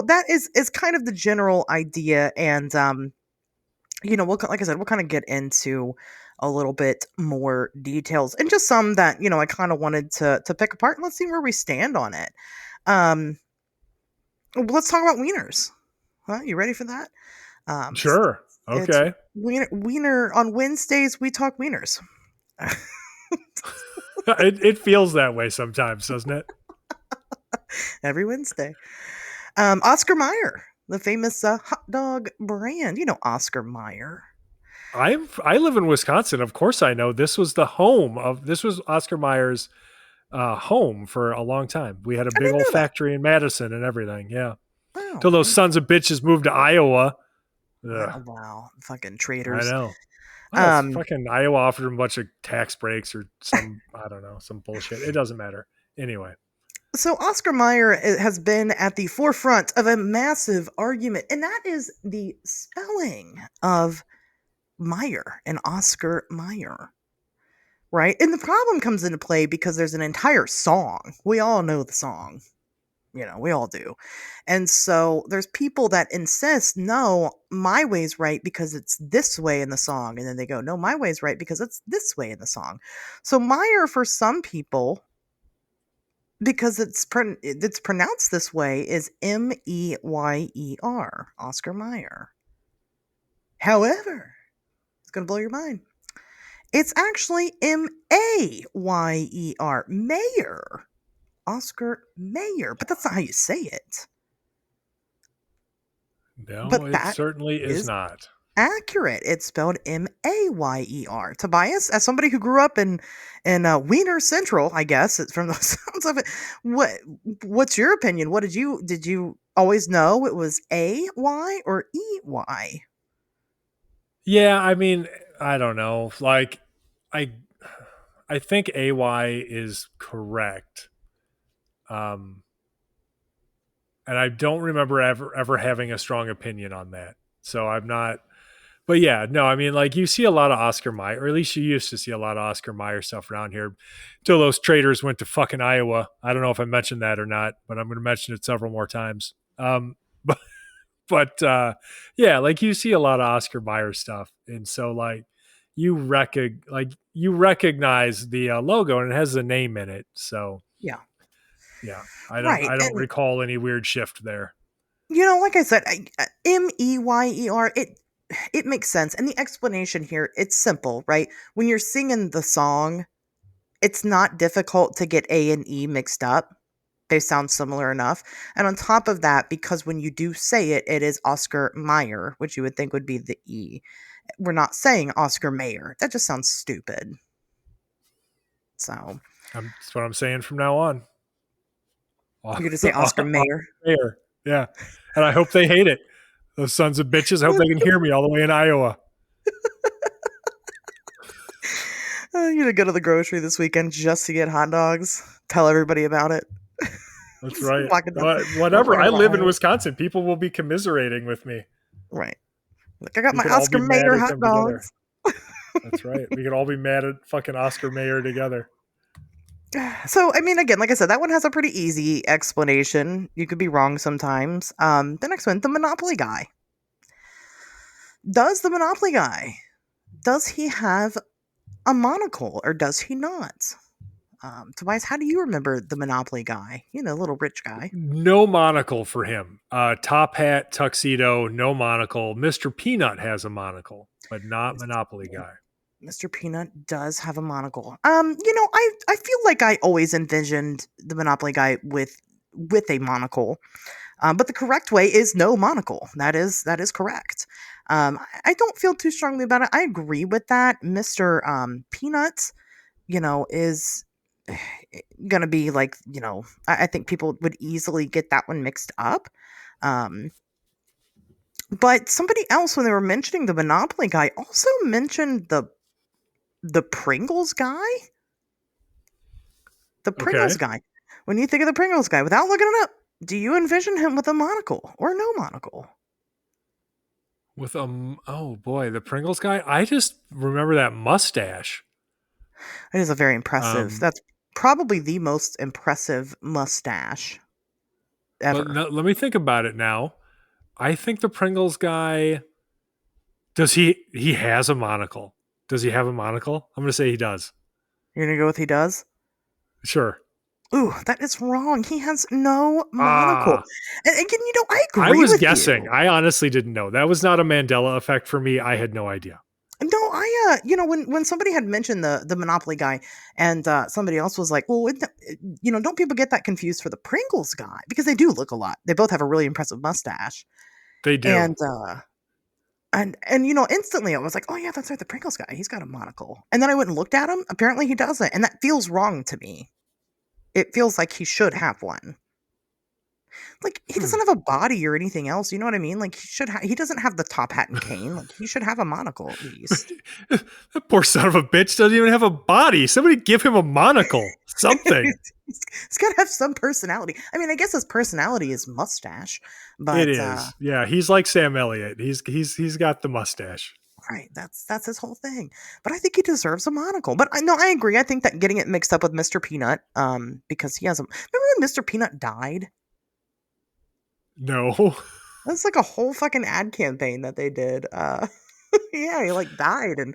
that is kind of the general idea, and like I said, we'll kind of get into a little bit more details and just some that I kind of wanted to pick apart, and let's see where we stand on it. Let's talk about wieners. Huh? You ready for that? Sure. Okay. Wiener on Wednesdays. We talk wieners. It feels that way sometimes, doesn't it? Every Wednesday. Oscar Mayer the famous hot dog brand. Oscar Mayer. I live in Wisconsin. Of course, I know this was this was Oscar Mayer's home for a long time. We had a I big didn't old know that. factory in Madison and everything. Yeah, Wow. till those sons of bitches moved to Iowa. Ugh, Wow. Fucking I traitors. know. Well, it's Um, fucking Iowa offered them a bunch of tax breaks or some I don't know, some bullshit. It doesn't matter. Anyway, So Oscar Mayer has been at the forefront of a massive argument, and that is the spelling of Meyer and Oscar Mayer, right? And the problem comes into play because there's an entire song. We all know the song. We all do. And so there's people that insist, no, my way's right because it's this way in the song. And then they go, no, my way's right because it's this way in the song. So Meyer, for some people, because it's pronounced this way, is Meyer, Oscar Mayer. However, it's going to blow your mind. It's actually Mayer, Mayor, Oscar Mayer, but that's not how you say it. no, But it that certainly is is not. accurate. It's spelled Mayer. Tobias, as somebody who grew up in Wiener Central, I guess it's from the sounds of it. What's your opinion? What did you always know it was AY or EY? Yeah, I mean, I don't know. Like, I I think AY is correct. Um, and I don't remember ever having a strong opinion on that. So I'm not. But yeah, no, I mean, like you see a lot of Oscar Mayer, or at least you used to see a lot of Oscar Mayer stuff around here until those traitors went to fucking Iowa. I don't know if I mentioned that or not, but I'm going to mention it several more times. But yeah, like you see a lot of Oscar Mayer stuff, and so like you recognize the logo and it has the name in it. So Yeah, yeah, right. I don't And recall any weird shift there. like I said, Meyer. It makes sense, and the explanation here, it's simple, right? When you're singing the song, it's not difficult to get A and E mixed up. They sound similar enough. And on top of that, because when you do say it, it is Oscar Mayer, which you would think would be the E. We're not saying Oscar Mayer. That just sounds stupid. So That's what I'm saying from now on. you're going to say Oscar Mayer. Mayor. Yeah. And I hope they hate it. Those sons of bitches. I hope they can hear me all the way in Iowa. You're going to go to the grocery this weekend just to get hot dogs. Tell everybody about it. That's Just right. walking down, Whatever. walking I down the live in aisle. Wisconsin. People will be commiserating with me. Right. Like, I got We my could all Oscar be mad Mayer at hot them together. dogs. That's right. We could all be mad at fucking Oscar Mayer together. So, I mean, again, like I said, that one has a pretty easy explanation. You could be wrong sometimes. The next one, the Monopoly guy. Does the Monopoly guy, does he have a monocle or does he not? Tobias, how do you remember the Monopoly guy? Little rich guy. No monocle for him. Top hat, tuxedo, no monocle. Mr. Peanut has a monocle, but not Monopoly guy. Mr. Peanut does have a monocle. I feel like I always envisioned the Monopoly guy with a monocle. But the correct way is no monocle. That is correct. I don't feel too strongly about it. I agree with that. Mr. Peanut, is gonna be like, I think people would easily get that one mixed up. Um, but somebody else, when they were mentioning the Monopoly guy, also mentioned the Pringles guy. The Okay. Pringles guy. When you think of the Pringles guy, without looking it up, do you envision him with a monocle or no monocle? With oh boy, the Pringles guy. I just remember that mustache. It is a very impressive. Um, That's probably the most impressive mustache but ever. let me think about it now. I think the Pringles guy. Does he has a monocle? Does he have a monocle? I'm going to say he does. You're gonna go with he does? Sure. Ooh, that is wrong. He has no monocle. Ah, And again, I I agree was with guessing. you. I honestly didn't know. That was not a Mandela effect for me. I had no idea. No, when somebody had mentioned the Monopoly guy, and somebody else was like, "Well, don't people get that confused for the Pringles guy because they do look a lot. They both have a really impressive mustache." They do. And instantly I was like, oh yeah, that's right, the Pringles guy, he's got a monocle. And then I went and looked at him. Apparently he doesn't, and that feels wrong to me. It feels like he should have one. Like, he doesn't have a body or anything else, you know what I mean? Like, he doesn't have the top hat and cane. Like, he should have a monocle at least. That poor son of a bitch doesn't even have a body. Somebody give him a monocle. Something. He's got to have some personality. I mean, I guess his personality is mustache, but it is. Yeah, he's like Sam Elliott. He's got the mustache. Right, that's his whole thing. But I think he deserves a monocle. But I agree. I think that getting it mixed up with Mr. Peanut, because he has a. Remember when Mr. Peanut died? No. That's like a whole fucking ad campaign that they did. Yeah, he like died and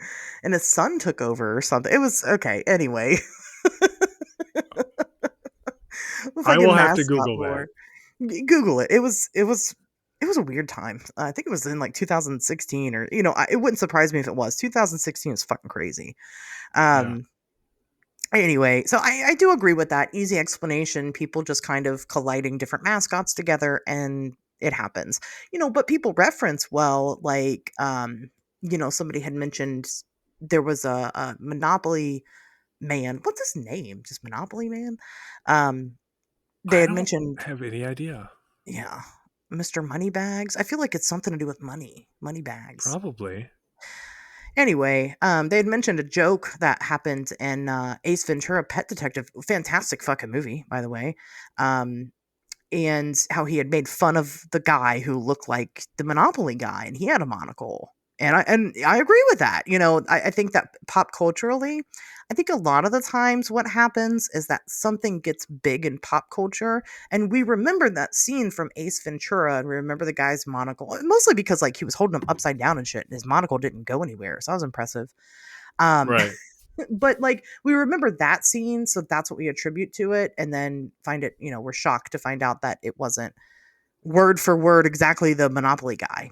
his son took over or something. It was okay. Anyway, I will have to Google that. Google it. It was a weird time. I think it was in like 2016 or it wouldn't surprise me if it was. 2016 is fucking crazy. Anyway, so I do agree with that. Easy explanation. People just kind of colliding different mascots together and it happens. But people reference, well, like, somebody had mentioned there was a Monopoly man. What's his name? Just Monopoly Man? They had mentioned. I don't have any idea. Yeah. Mr. Moneybags. I feel like it's something to do with money. Moneybags. Probably. Anyway, they had mentioned a joke that happened in Ace Ventura: Pet Detective. Fantastic fucking movie, by the way. And how he had made fun of the guy who looked like the Monopoly guy, and he had a monocle. And I agree with that. I think that pop culturally, I think a lot of the times what happens is that something gets big in pop culture, and we remember that scene from Ace Ventura, and we remember the guy's monocle, mostly because like he was holding him upside down and shit, and his monocle didn't go anywhere, so that was impressive. Right. But like we remember that scene, so that's what we attribute to it, and then find it, we're shocked to find out that it wasn't word for word exactly the Monopoly guy.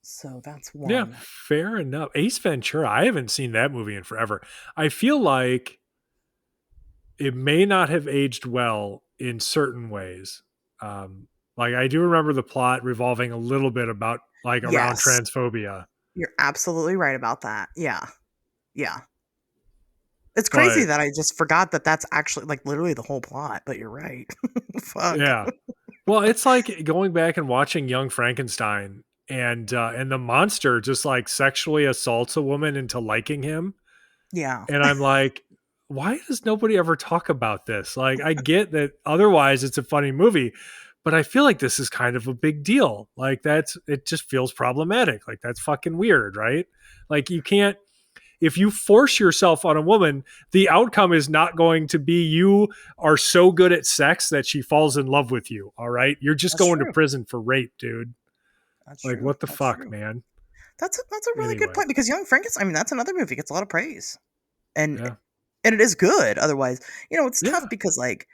So that's one. Yeah, fair enough. Ace Ventura, I haven't seen that movie in forever. I feel like it may not have aged well in certain ways. Like I do remember the plot revolving a little bit about like around transphobia. You're absolutely right about that. Yeah. Yeah. It's crazy that I just forgot that that's actually like literally the whole plot, but you're right. Fuck. Yeah. Well, it's like going back and watching Young Frankenstein and the monster just like sexually assaults a woman into liking him. Yeah. And I'm like, why does nobody ever talk about this? Like, I get that otherwise it's a funny movie, but I feel like this is kind of a big deal. Like it just feels problematic. Like that's fucking weird, right? Like you can't, if you force yourself on a woman, the outcome is not going to be you are so good at sex that she falls in love with you. All right. You're just going to prison for rape, dude. That's like, what the fuck, man? That's a really good point, because Young Frankenstein, I mean, that's another movie, gets a lot of praise. And it is good. Otherwise, it's tough because like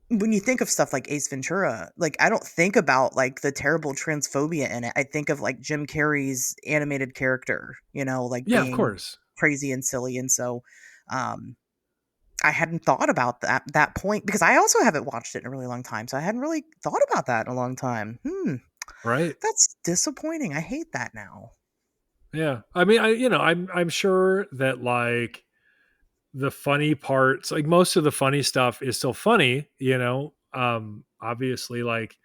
when you think of stuff like Ace Ventura, like I don't think about like the terrible transphobia in it. I think of like Jim Carrey's animated character, like being of course crazy and silly. And so I hadn't thought about that point, because I also haven't watched it in a really long time. So I hadn't really thought about that in a long time. Right. That's disappointing. I hate that now. Yeah. I mean, I'm sure that like the funny parts, like most of the funny stuff is still funny, obviously like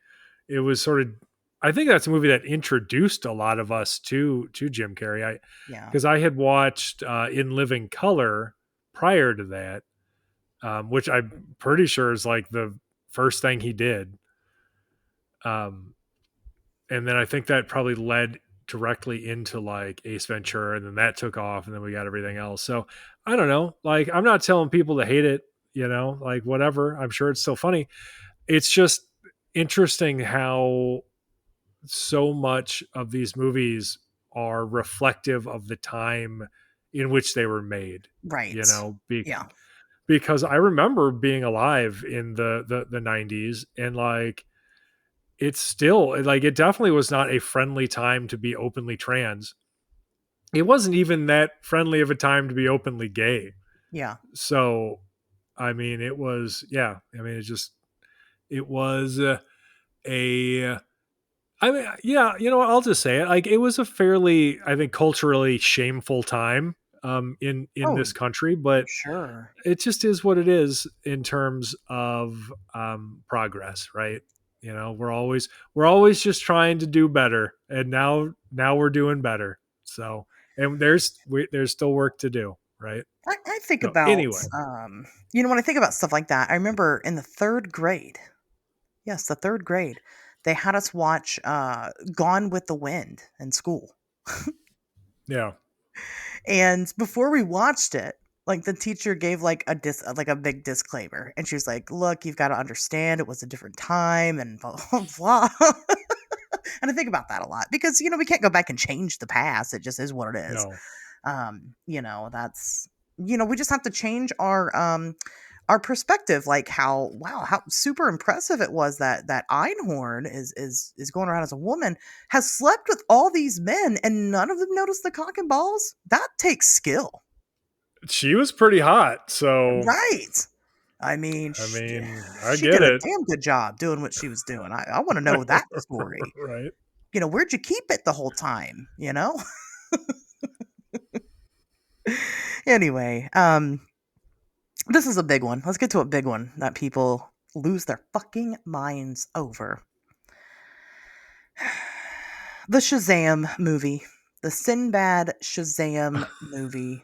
it was sort of, I think that's a movie that introduced a lot of us to Jim Carrey. Because I had watched In Living Color prior to that, which I'm pretty sure is like the first thing he did. And then I think that probably led directly into like Ace Ventura, and then that took off, and then we got everything else. So I don't know. Like, I'm not telling people to hate it, like whatever. I'm sure it's still funny. It's just interesting how so much of these movies are reflective of the time in which they were made. Right. Because I remember being alive in the 90s, and like, it's still like, it definitely was not a friendly time to be openly trans. It wasn't even that friendly of a time to be openly gay. Yeah. So, I mean, it was, I mean, it was a I mean, yeah, you know what, I'll just say it. Like, it was a fairly, I think, culturally shameful time in Oh, this country, for but sure. it just is what it is in terms of progress, right? You know, we're always just trying to do better, and now we're doing better. So, and there's still work to do, right? I think So about, anyway, when I think about stuff like that, I remember in the third grade, yes, the third grade, they had us watch Gone with the Wind in school. yeah, And before we watched it, like the teacher gave like a big disclaimer, and she was like, "Look, you've got to understand it was a different time and blah blah blah." And I think about that a lot because we can't go back and change the past. It just is what it is. no, That's we just have to change our perspective, like how super impressive it was that Einhorn is going around as a woman, has slept with all these men and none of them noticed the cock and balls. That takes skill. she was pretty hot, so Right. I mean, I mean, I she get did a it, damn good job doing what she was doing. I want to know that story. right? Where'd you keep it the whole time? Anyway, this is a big one. Let's get to a big one that people lose their fucking minds over. The Shazam movie. The Sinbad Shazam movie.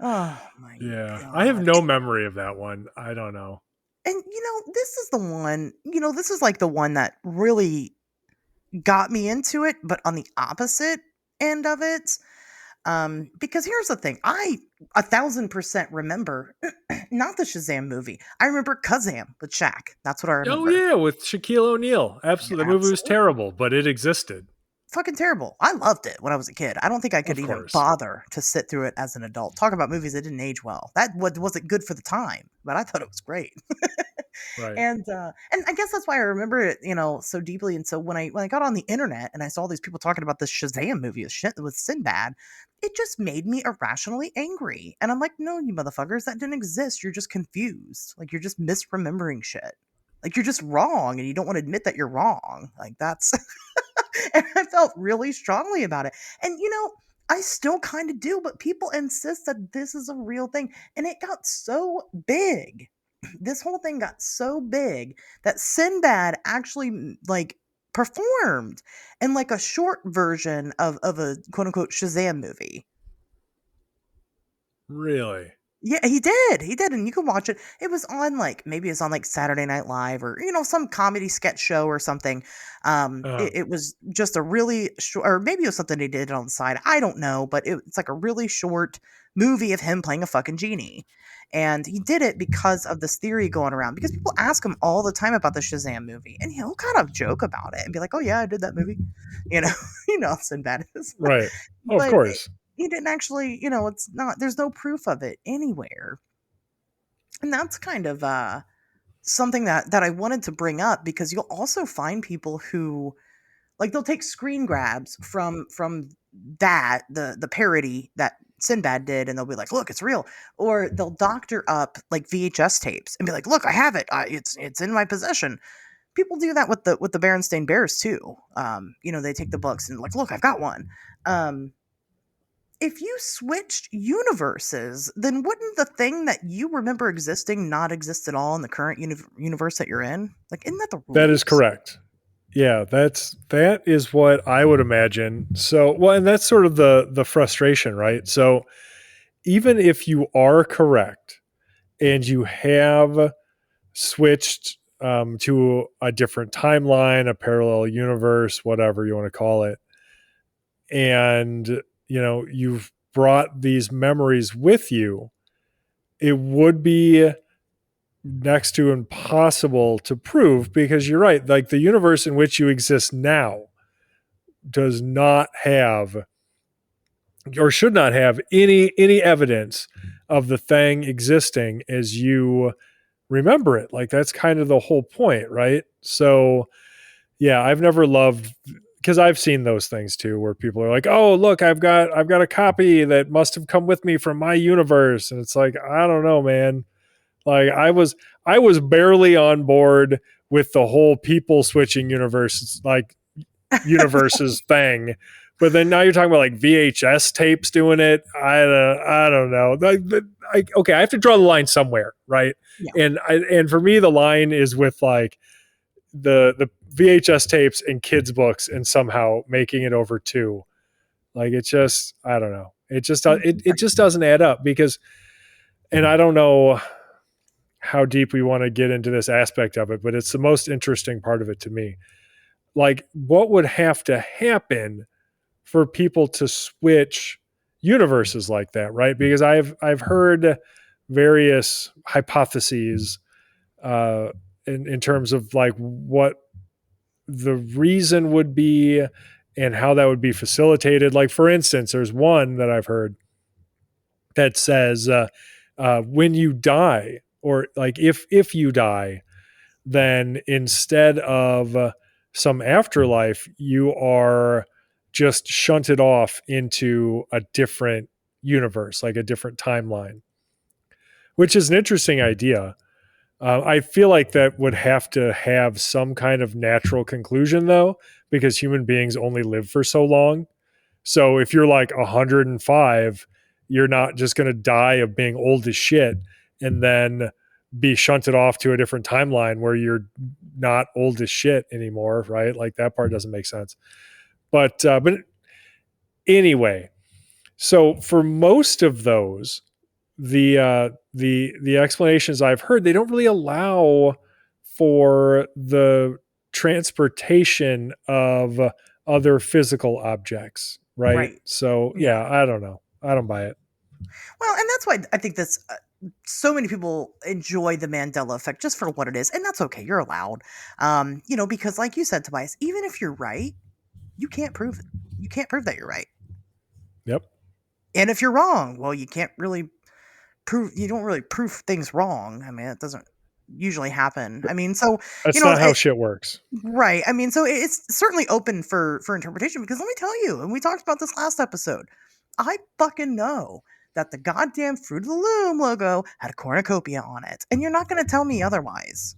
Oh my Yeah, I have god. no memory of that one. I don't know. And this is the one, this is like the one that really got me into it, but on the opposite end of it. Because here's the thing, I 1,000% remember not the Shazam movie. I remember Kazam with Shaq. That's what I Oh remember. yeah, with Shaquille O'Neal. Yeah, Absolutely, the movie was absolutely. terrible, but it existed. Fucking terrible. I loved it when I was a kid. I don't think I could Of even course, bother to sit through it as an adult. Talk about movies that didn't age well. That wasn't good for the time, but I thought it was great. right? And I guess that's why I remember it, so deeply. And so when I got on the internet and I saw these people talking about this Shazam movie with Sinbad, it just made me irrationally angry. And I'm like, no, you motherfuckers, that didn't exist. You're just confused. Like you're just misremembering shit. Like you're just wrong, and you don't want to admit that you're wrong. Like that's, and I felt really strongly about it. And I still kind of do, but people insist that this is a real thing, and it got so big. This whole thing got so big that Sinbad actually like performed in like a short version of a quote unquote Shazam movie. Really? Yeah, he did. He did, and you can watch it. It was on maybe it's on like Saturday Night Live or some comedy sketch show or something. Uh, It was just a really short, or maybe it was something he did on the side. I don't know, but it's like a really short movie of him playing a fucking genie, and he did it because of this theory going around. Because people ask him all the time about the Shazam movie, and he'll kind of joke about it and be like, "Oh yeah, I did that movie," you know, how Sinbad is, right. Oh, of but course. he didn't actually, it's not, there's no proof of it anywhere. And that's kind of something that I wanted to bring up, because you'll also find people who like they'll take screen grabs from that the parody that Sinbad did, and they'll be like, "Look, it's real," or they'll doctor up like VHS tapes and be like, "Look, I have it. It's in my possession." People do that with the Berenstain Bears too. They take the books and like, "Look, I've got one." If you switched universes, then wouldn't the thing that you remember existing not exist at all in the current universe that you're in? Like, isn't that the That is rules? correct. Yeah, that is what I would imagine. So, well, and that's sort of the frustration, right? So, even if you are correct and you have switched to a different timeline, a parallel universe, whatever you want to call it, and you've brought these memories with you, it would be next to impossible to prove, because you're right, like the universe in which you exist now does not have, or should not have, any evidence of the thing existing as you remember it. Like that's kind of the whole point, right? So yeah, I've never loved, because I've seen those things too, where people are like, "Oh, look, I've got a copy that must have come with me from my universe," and it's like, I don't know, man. Like I was barely on board with the whole people switching universes thing. But then now you're talking about like VHS tapes doing it. I don't know. Okay, I have to draw the line somewhere, right? Yeah. And for me, the line is with like the VHS tapes and kids books, and somehow making it over to like it just I don't know. It just doesn't add up because, and I don't know how deep we want to get into this aspect of it, but it's the most interesting part of it to me. Like, what would have to happen for people to switch universes like that, right? Because I've heard various hypotheses in terms of like what the reason would be and how that would be facilitated. Like, for instance, there's one that I've heard that says when you die, or like if you die, then instead of some afterlife, you are just shunted off into a different universe, like a different timeline, which is an interesting idea. I feel like that would have to have some kind of natural conclusion, though, because human beings only live for so long. So if you're like 105, you're not just going to die of being old as shit and then be shunted off to a different timeline where you're not old as shit anymore, right? Like that part doesn't make sense. But anyway, so for most of those, the explanations I've heard, they don't really allow for the transportation of other physical objects, right? So yeah, I don't know. I don't buy it. Well, and that's why I think this so many people enjoy the Mandela effect just for what it is, and that's okay. You're allowed, because like you said, Tobias, even if you're right, you can't prove it. You can't prove that you're right. Yep. And if you're wrong, well, you can't really prove. You don't really prove things wrong. I mean, it doesn't usually happen. I mean, so that's not how shit works, right? I mean, so it's certainly open for interpretation. Because let me tell you, and we talked about this last episode, I fucking know that the goddamn Fruit of the Loom logo had a cornucopia on it, and you're not going to tell me otherwise.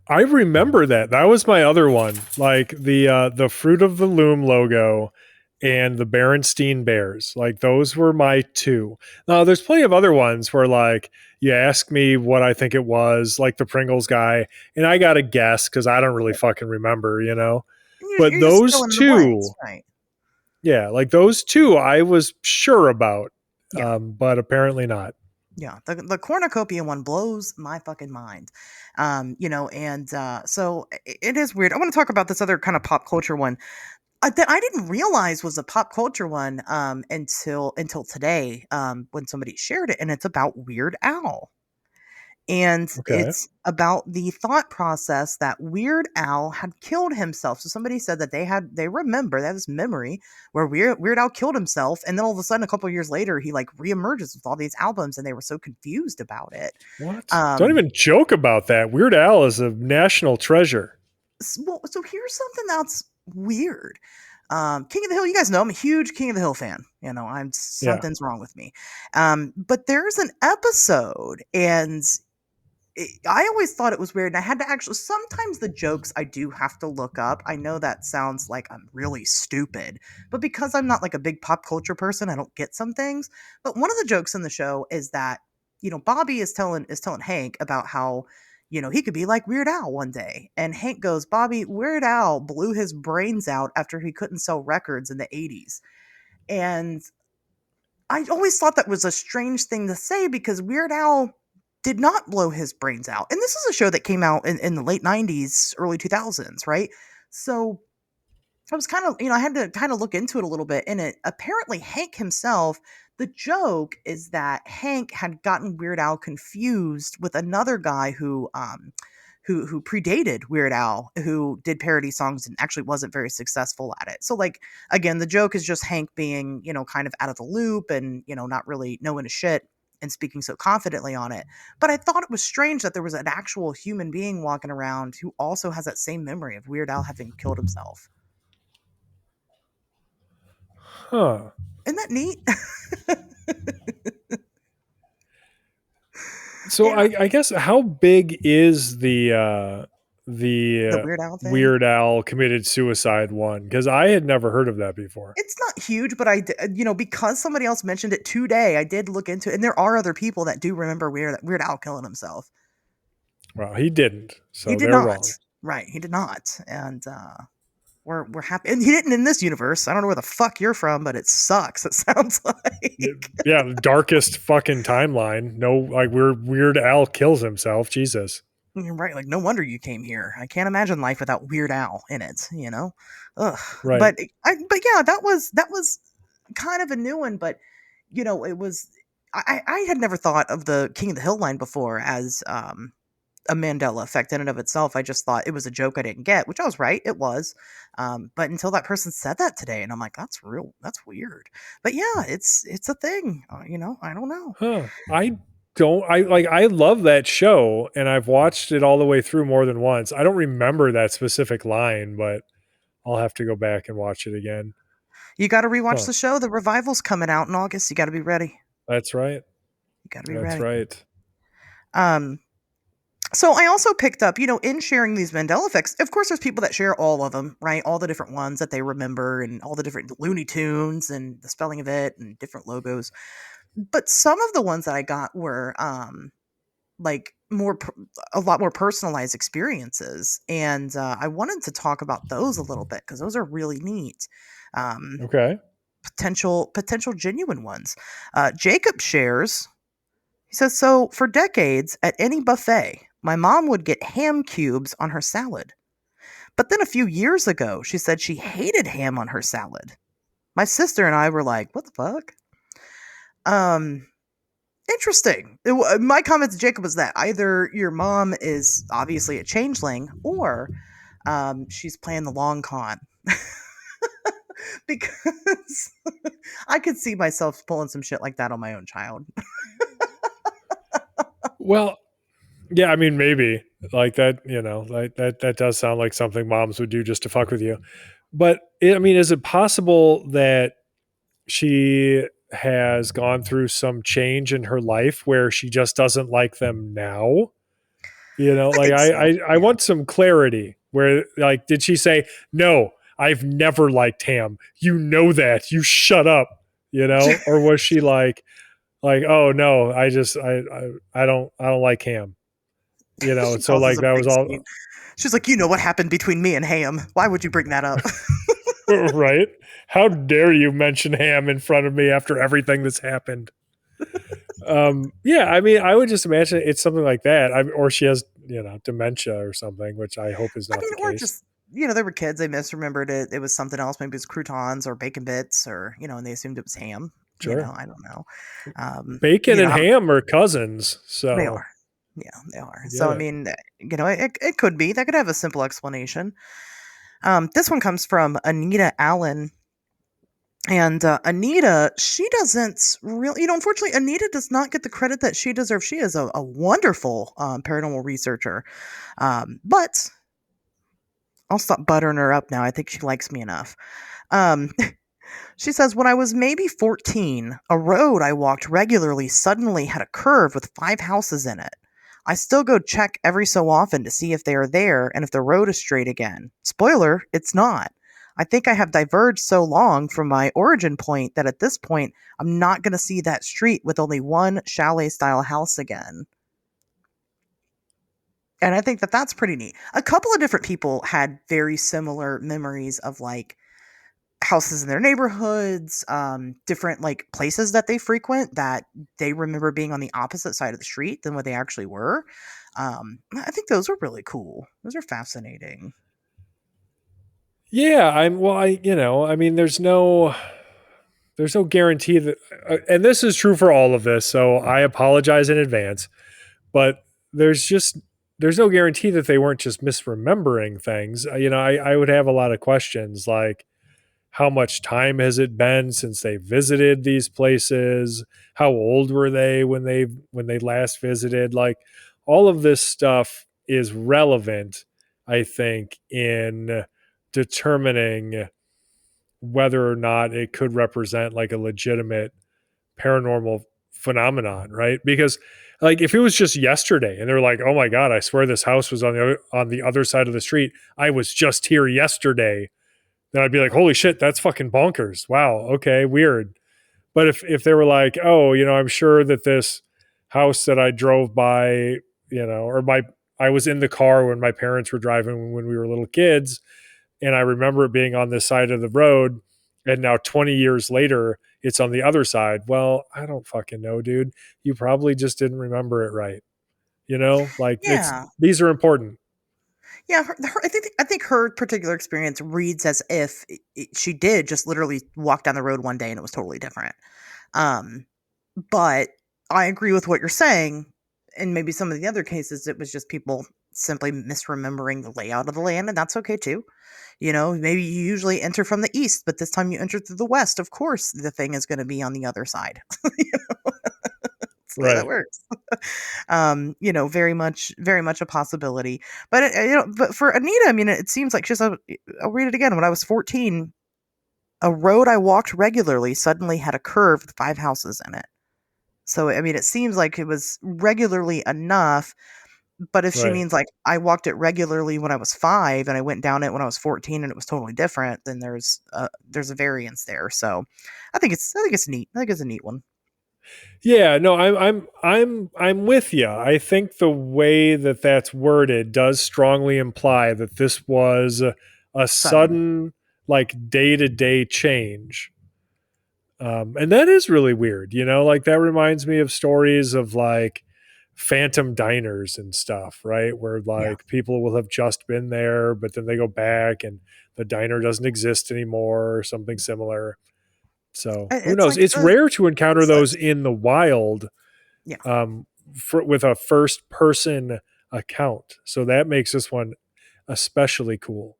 I remember that. That was my other one, like the Fruit of the Loom logo and the Berenstein Bears. Like those were my two. Now there's plenty of other ones where like you ask me what I think it was, like the Pringles guy, and I got to guess because I don't really fucking remember, But you're those two, blanks, right? Yeah, like those two, I was sure about, but apparently not. Yeah, the cornucopia one blows my fucking mind. So it is weird. I want to talk about this other kind of pop culture one that I didn't realize was a pop culture one until today when somebody shared it, and it's about Weird Al. And it's about the thought process that Weird Al had killed himself. So somebody said that they had this memory where Weird Al killed himself, and then all of a sudden, a couple of years later, he like reemerges with all these albums, and they were so confused about it. What? Don't even joke about that. Weird Al is a national treasure. So here's something that's weird. King of the Hill, you guys know I'm a huge King of the Hill fan. Something's wrong with me. But there's an episode, and I always thought it was weird, and I had to actually, sometimes the jokes I do have to look up. I know that sounds like I'm really stupid, but because I'm not like a big pop culture person, I don't get some things. But one of the jokes in the show is that, Bobby is telling Hank about how, he could be like Weird Al one day. And Hank goes, Bobby, Weird Al blew his brains out after he couldn't sell records in the 80s. And I always thought that was a strange thing to say because Weird Al did not blow his brains out. And this is a show that came out in the late 90s, early 2000s, right? So I was kind of, I had to kind of look into it a little bit. And apparently Hank himself, the joke is that Hank had gotten Weird Al confused with another guy who predated Weird Al, who did parody songs and actually wasn't very successful at it. So like, again, the joke is just Hank being, kind of out of the loop and, not really knowing a shit and speaking so confidently on it. But I thought it was strange that there was an actual human being walking around who also has that same memory of Weird Al having killed himself. Huh. Isn't that neat? So yeah. I guess how big is the The the Weird Al thing. Weird Al committed suicide one, because I had never heard of that before. It's not huge, but because somebody else mentioned it today, I did look into it, and there are other people that do remember Weird Al killing himself. Well, he didn't, so He did they're not. wrong. Right, he did not, and we're happy. And he didn't in this universe. I don't know where the fuck you're from, but it sucks. It sounds like Yeah, darkest fucking timeline. No, like Weird Al kills himself. Jesus. you're right. Like, no wonder you came here. I can't imagine life without Weird Al in it. Ugh. Right. But yeah, that was kind of a new one. But it was. I had never thought of the King of the Hill line before as a Mandela effect in and of itself. I just thought it was a joke I didn't get, which I was right. It was. But until that person said that today, and I'm like, that's weird. But yeah, it's a thing. I don't know. Huh. I love that show, and I've watched it all the way through more than once. I don't remember that specific line, but I'll have to go back and watch it again. You got to rewatch the show. The revival's coming out in August. You got to be ready. That's right. You got to be ready. That's right. So I also picked up, in sharing these Mandela effects, of course, there's people that share all of them, right? All the different ones that they remember and all the different Looney Tunes and the spelling of it and different logos. But some of the ones that I got were like a lot more personalized experiences. And I wanted to talk about those a little bit because those are really neat. Okay. Potential genuine ones. Jacob shares. He says, so for decades at any buffet, my mom would get ham cubes on her salad. But then a few years ago, she said she hated ham on her salad. My sister and I were like, what the fuck? Interesting. My comment to Jacob was that either your mom is obviously a changeling or she's playing the long con. Because I could see myself pulling some shit like that on my own child. Well, yeah, I mean, maybe like that, like that does sound like something moms would do just to fuck with you. But is it possible that she has gone through some change in her life where she just doesn't like them now? I want some clarity where, like, did she say, no, I've never liked ham. You know that. You shut up, or was she like, oh no, I don't like ham. So like that was all. She's like, what happened between me and ham? Why would you bring that up? Right? How dare you mention ham in front of me after everything that's happened? Yeah, I would just imagine it's something like that. Or she has, dementia or something, which I hope is not the case. Or just, they were kids. They misremembered it. It was something else. Maybe it was croutons or bacon bits or, and they assumed it was ham. Sure. I don't know. Bacon and ham are cousins. So they are. Yeah, they are. Yeah. So, it could be. That could have a simple explanation. This one comes from Anita Allen. And Anita, she doesn't really, unfortunately, Anita does not get the credit that she deserves. She is a wonderful paranormal researcher. But I'll stop buttering her up now. I think she likes me enough. She says, when I was maybe 14, a road I walked regularly suddenly had a curve with 5 houses in it. I still go check every so often to see if they are there and if the road is straight again. Spoiler, it's not. I think I have diverged so long from my origin point that at this point, I'm not going to see that street with only one chalet-style house again. And I think that that's pretty neat. A couple of different people had very similar memories of, like, houses in their neighborhoods, different, like, places that they frequent that they remember being on the opposite side of the street than what they actually were. I think those are really cool. Those are fascinating. Yeah, there's no guarantee that, and this is true for all of this, so I apologize in advance, but there's no guarantee that they weren't just misremembering things. I would have a lot of questions like, how much time has it been since they visited these places? How old were they when they last visited? Like, all of this stuff is relevant, I think, in determining whether or not it could represent like a legitimate paranormal phenomenon, right? Because like if it was just yesterday and they're like, oh my God, I swear this house was on the other side of the street. I was just here yesterday. Then I'd be like, holy shit, that's fucking bonkers. Wow. Okay. Weird. But if they were like, oh, I'm sure that this house that I drove by, or I was in the car when my parents were driving when we were little kids, and I remember it being on this side of the road, and now 20 years later, it's on the other side. Well, I don't fucking know, dude. You probably just didn't remember it right. Like Yeah. these are important. Yeah, I think her particular experience reads as if she did just literally walk down the road one day and it was totally different. Um, but I agree with what you're saying. In maybe some of the other cases, it was just people simply misremembering the layout of the land, and that's okay too. Maybe you usually enter from the east, but this time you enter through the west. Of course, the thing is going to be on the other side. That's the way that Right. works. Very much a possibility. But but for Anita, I mean, it seems like I'll read it again. When I was 14, a road I walked regularly suddenly had a curve with 5 houses in it. So I mean, it seems like it was regularly enough. But if she Right. means like I walked it regularly when I was 5 and I went down it when I was 14 and it was totally different, then there's a variance there. So I think it's neat. I think it's a neat one. Yeah, no, I'm with you. I think the way that that's worded does strongly imply that this was a Sudden. sudden, like day to day change, and that is really weird. Like that reminds me of stories of like phantom diners and stuff, right? Where Yeah. like people will have just been there, but then they go back and the diner doesn't exist anymore, or something similar. So who It's knows? like It's rare to encounter those Craigslist. in the wild, Yeah. with a first person account. So that makes this one especially cool.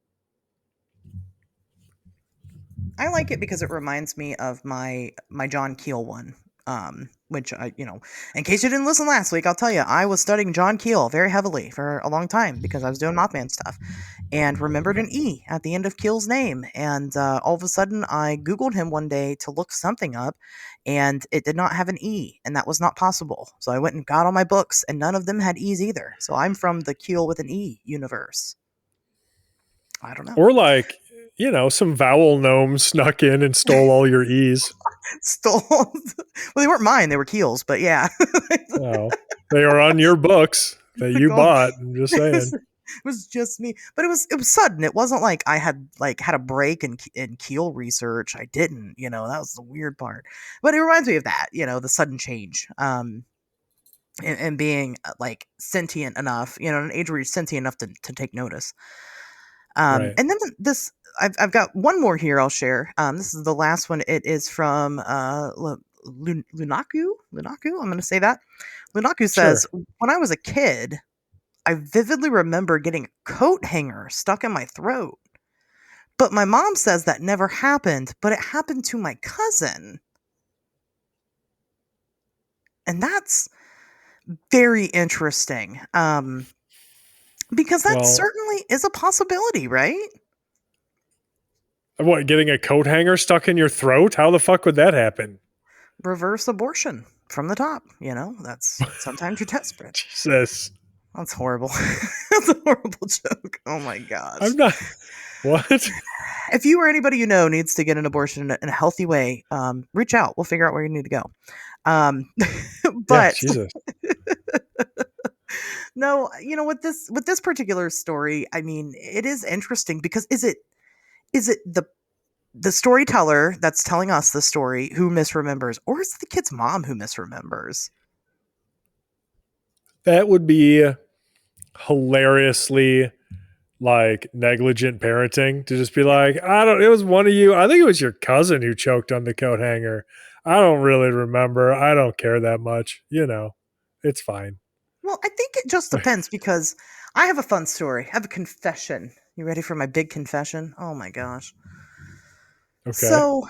I like it because it reminds me of my John Keel one. Which in case you didn't listen last week, I'll tell you, I was studying John Keel very heavily for a long time because I was doing Mothman stuff, and remembered an E at the end of Keel's name. And all of a sudden, I Googled him one day to look something up, and it did not have an E, and that was not possible. So I went and got all my books, and none of them had E's either. So I'm from the Keel with an E universe. I don't know. Or like, some vowel gnomes snuck in and stole all your E's. Stole. Well, they weren't mine; they were Keel's. But yeah, Oh, they are on your books that you Gone. bought. I'm just saying. It was just me, but it was sudden. It wasn't like I had a break in Keel research. I didn't. That was the weird part. But it reminds me of that. The sudden change. And being like sentient enough. An age where you're sentient enough to take notice. Right. And then this, I've got one more here I'll share. This is the last one. It is from Lunaku. Lunaku. I'm going to say that. Lunaku says, Sure. when I was a kid, I vividly remember getting a coat hanger stuck in my throat. But my mom says that never happened, but it happened to my cousin. And that's very interesting. Because that Well, certainly is a possibility, right? what, getting a coat hanger stuck in your throat? How the fuck would that happen? Reverse abortion from the top. That's sometimes you're desperate. Jesus. That's horrible. That's a horrible joke. Oh my gosh. I'm not. What? If you or anybody you know needs to get an abortion in a healthy way, reach out. We'll figure out where you need to go. Yeah, But Jesus. no, with this particular story, I mean, it is interesting because is it the storyteller that's telling us the story who misremembers, or is it the kid's mom who misremembers? That would be hilariously like negligent parenting to just be like, it was one of you. I think it was your cousin who choked on the coat hanger. I don't really remember. I don't care that much. It's fine. Well, I think it just depends because I have a fun story. I have a confession. You ready for my big confession? Oh my gosh. Okay. So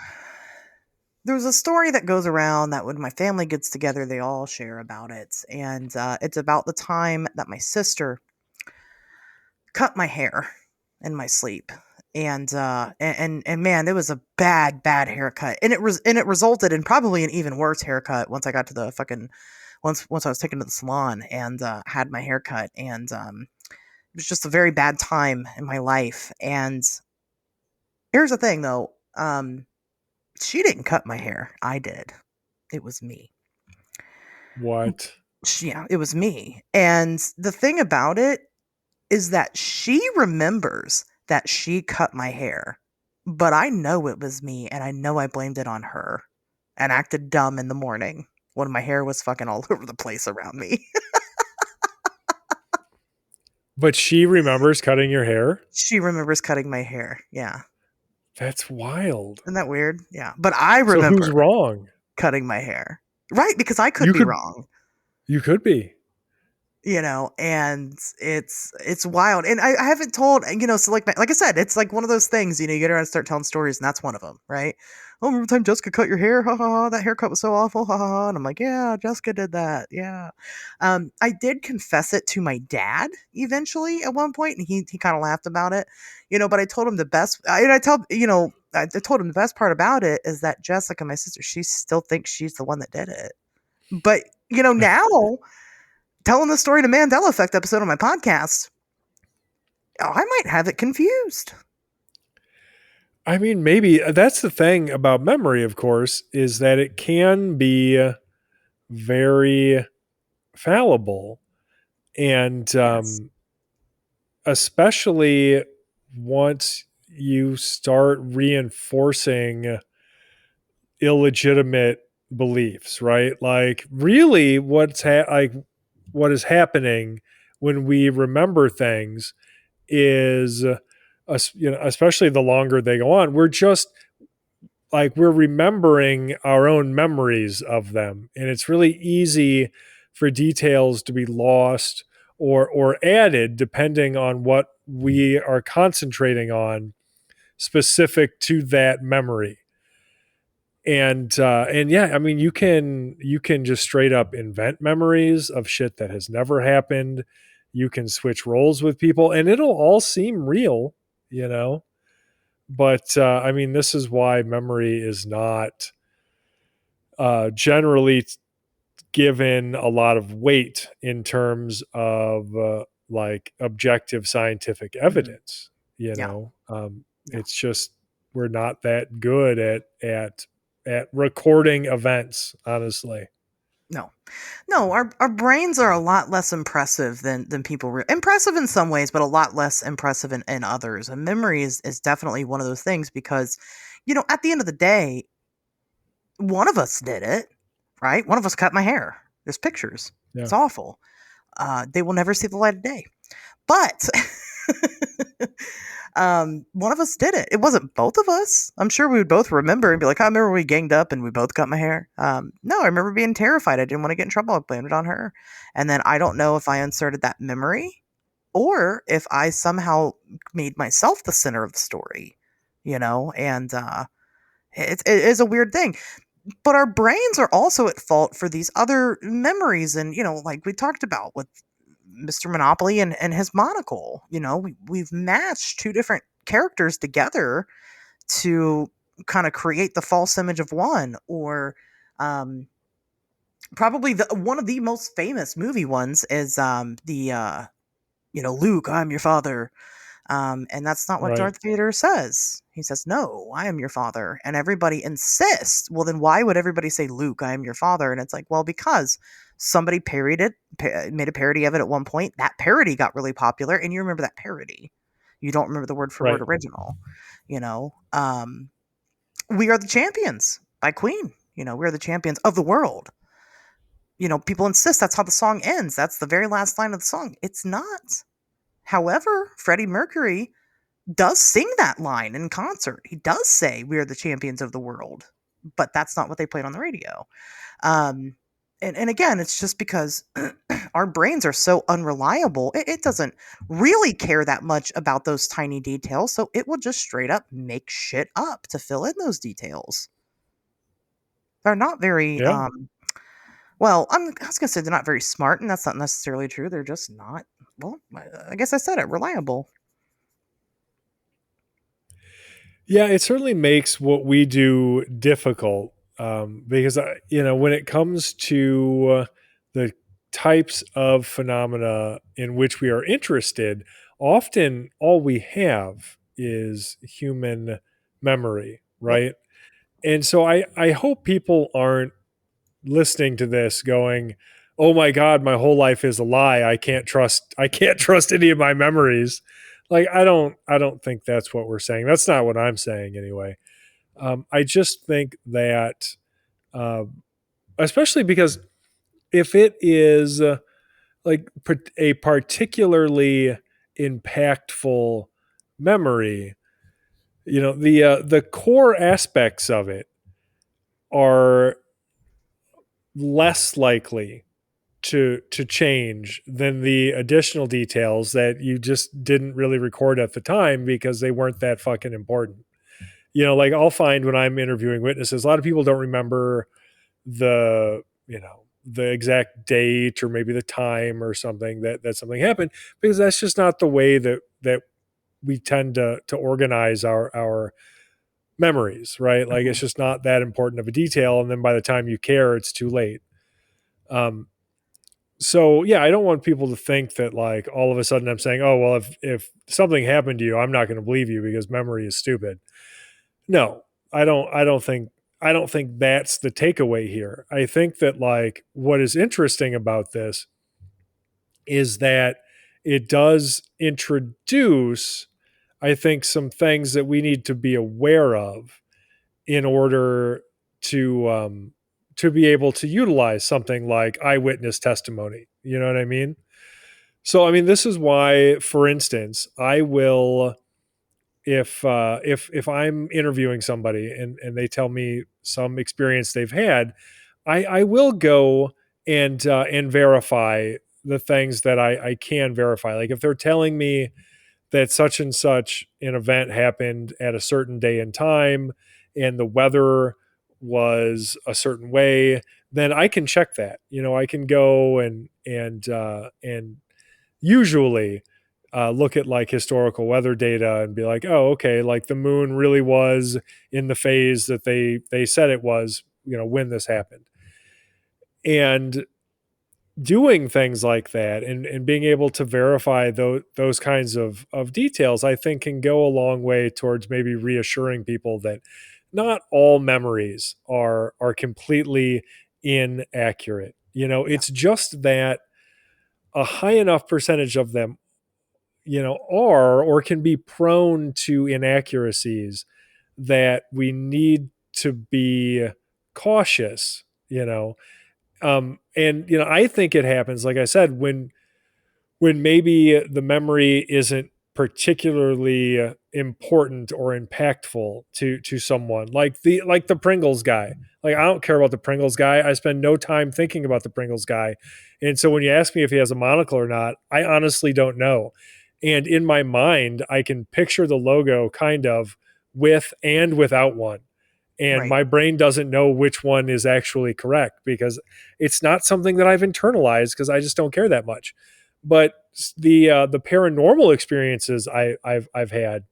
there's a story that goes around that when my family gets together, they all share about it. And it's about the time that my sister cut my hair in my sleep. And man, it was a bad haircut, and it resulted in probably an even worse haircut once I got to the fucking once I was taken to the salon and had my haircut, and it was just a very bad time in my life. And here's the thing, though, she didn't cut my hair, I did. It was me. What? Yeah, it was me. And the thing about it is that she remembers that she cut my hair, but I know it was me, and I know I blamed it on her and acted dumb in the morning when my hair was fucking all over the place around me. But she remembers cutting your hair? She remembers cutting my hair. Yeah. That's wild. Isn't that weird? Yeah. But I So remember who's wrong? cutting my hair. Right, because I could You be could- wrong. You could be. And it's wild. And I haven't told, so like I said, it's like one of those things, you get around and start telling stories, and that's one of them, right? Oh, remember the time Jessica cut your hair? Ha ha ha, that haircut was so awful. Ha ha ha. And I'm like, yeah, Jessica did that. Yeah. I did confess it to my dad eventually at one point, and he kind of laughed about it, but I told him I told him the best part about it is that Jessica, my sister, she still thinks she's the one that did it. But, now telling the story in a Mandela Effect episode on my podcast, I might have it confused. I mean, maybe that's the thing about memory, of course, is that it can be very fallible. And Yes. especially once you start reinforcing illegitimate beliefs, right? Like really what is happening when we remember things is especially the longer they go on, we're just like we're remembering our own memories of them, and it's really easy for details to be lost or added depending on what we are concentrating on specific to that memory. And yeah, I mean, you can just straight up invent memories of shit that has never happened. You can switch roles with people, and it'll all seem real, But I mean, this is why memory is not generally given a lot of weight in terms of like objective scientific evidence. Yeah. It's just we're not that good at recording events, honestly. No, our brains are a lot less impressive than people impressive in some ways, but a lot less impressive in others. And memory is definitely one of those things because, at the end of the day, one of us did it, right? One of us cut my hair. There's pictures. Yeah. It's awful. They will never see the light of day. But one of us did it. It wasn't both of us. I'm sure we would both remember and be like, I remember we ganged up and we both cut my hair. No, I remember being terrified. I didn't want to get in trouble. I blamed it on her. And then I don't know if I inserted that memory or if I somehow made myself the center of the story, and it is a weird thing. But our brains are also at fault for these other memories. And, like we talked about with Mr. Monopoly and his monocle, we've matched two different characters together to kind of create the false image of one, or probably one of the most famous movie ones is Luke, I'm your father. And that's not what Right. Darth Vader says. He says, no, I am your father. And everybody insists, well, then why would everybody say, Luke, I am your father? And it's like, well, because somebody parodied it, made a parody of it at one point. That parody got really popular. And you remember that parody. You don't remember the word for word Right. original. We Are the Champions by Queen. We are the champions of the world. People insist that's how the song ends. That's the very last line of the song. It's not. However, Freddie Mercury does sing that line in concert. He does say, we are the champions of the world, but that's not what they played on the radio. And again, it's just because our brains are so unreliable. It doesn't really care that much about those tiny details. So it will just straight up make shit up to fill in those details. They're not very, Yeah. well, I was going to say they're not very smart, and that's not necessarily true. They're just not, well, I guess I said it, reliable. Yeah, it certainly makes what we do difficult because, when it comes to the types of phenomena in which we are interested, often all we have is human memory, Yep. right? And so I hope people aren't listening to this going, "Oh my god, my whole life is a lie. I can't trust any of my memories." Like I don't think that's what we're saying. That's not what I'm saying anyway. I just think that, uh, especially because if it is a particularly impactful memory, the core aspects of it are less likely to change than the additional details that you just didn't really record at the time because they weren't that fucking important. Like I'll find when I'm interviewing witnesses, a lot of people don't remember the exact date or maybe the time or something that something happened, because that's just not the way that we tend to organize our memories, right? Like it's just not that important of a detail, and then by the time you care, it's too late. um so yeah, I don't want people to think that like all of a sudden I'm saying, oh well, if something happened to you, I'm not going to believe you because memory is stupid. No, I don't think that's the takeaway here. I think that like what is interesting about this is that it does introduce, I think, some things that we need to be aware of in order to be able to utilize something like eyewitness testimony. You know what I mean? So I mean, this is why, for instance, I will, if I'm interviewing somebody and they tell me some experience they've had, I will go and verify the things that I can verify. Like if they're telling me that such and such an event happened at a certain day and time and the weather was a certain way, then I can check that. I can go and usually look at like historical weather data and be like, oh, okay, like the moon really was in the phase that they said it was, when this happened. And doing things like that and being able to verify those kinds of details, I think can go a long way towards maybe reassuring people that not all memories are completely inaccurate. Yeah. It's just that a high enough percentage of them are or can be prone to inaccuracies that we need to be cautious. And I think it happens, like I said, when maybe the memory isn't particularly important or impactful to someone, like the Pringles guy. Like I don't care about the Pringles guy. I spend no time thinking about the Pringles guy. And so when you ask me if he has a monocle or not, I honestly don't know. And in my mind, I can picture the logo kind of with and without one. And Right. my brain doesn't know which one is actually correct because it's not something that I've internalized because I just don't care that much. But the paranormal experiences I've had,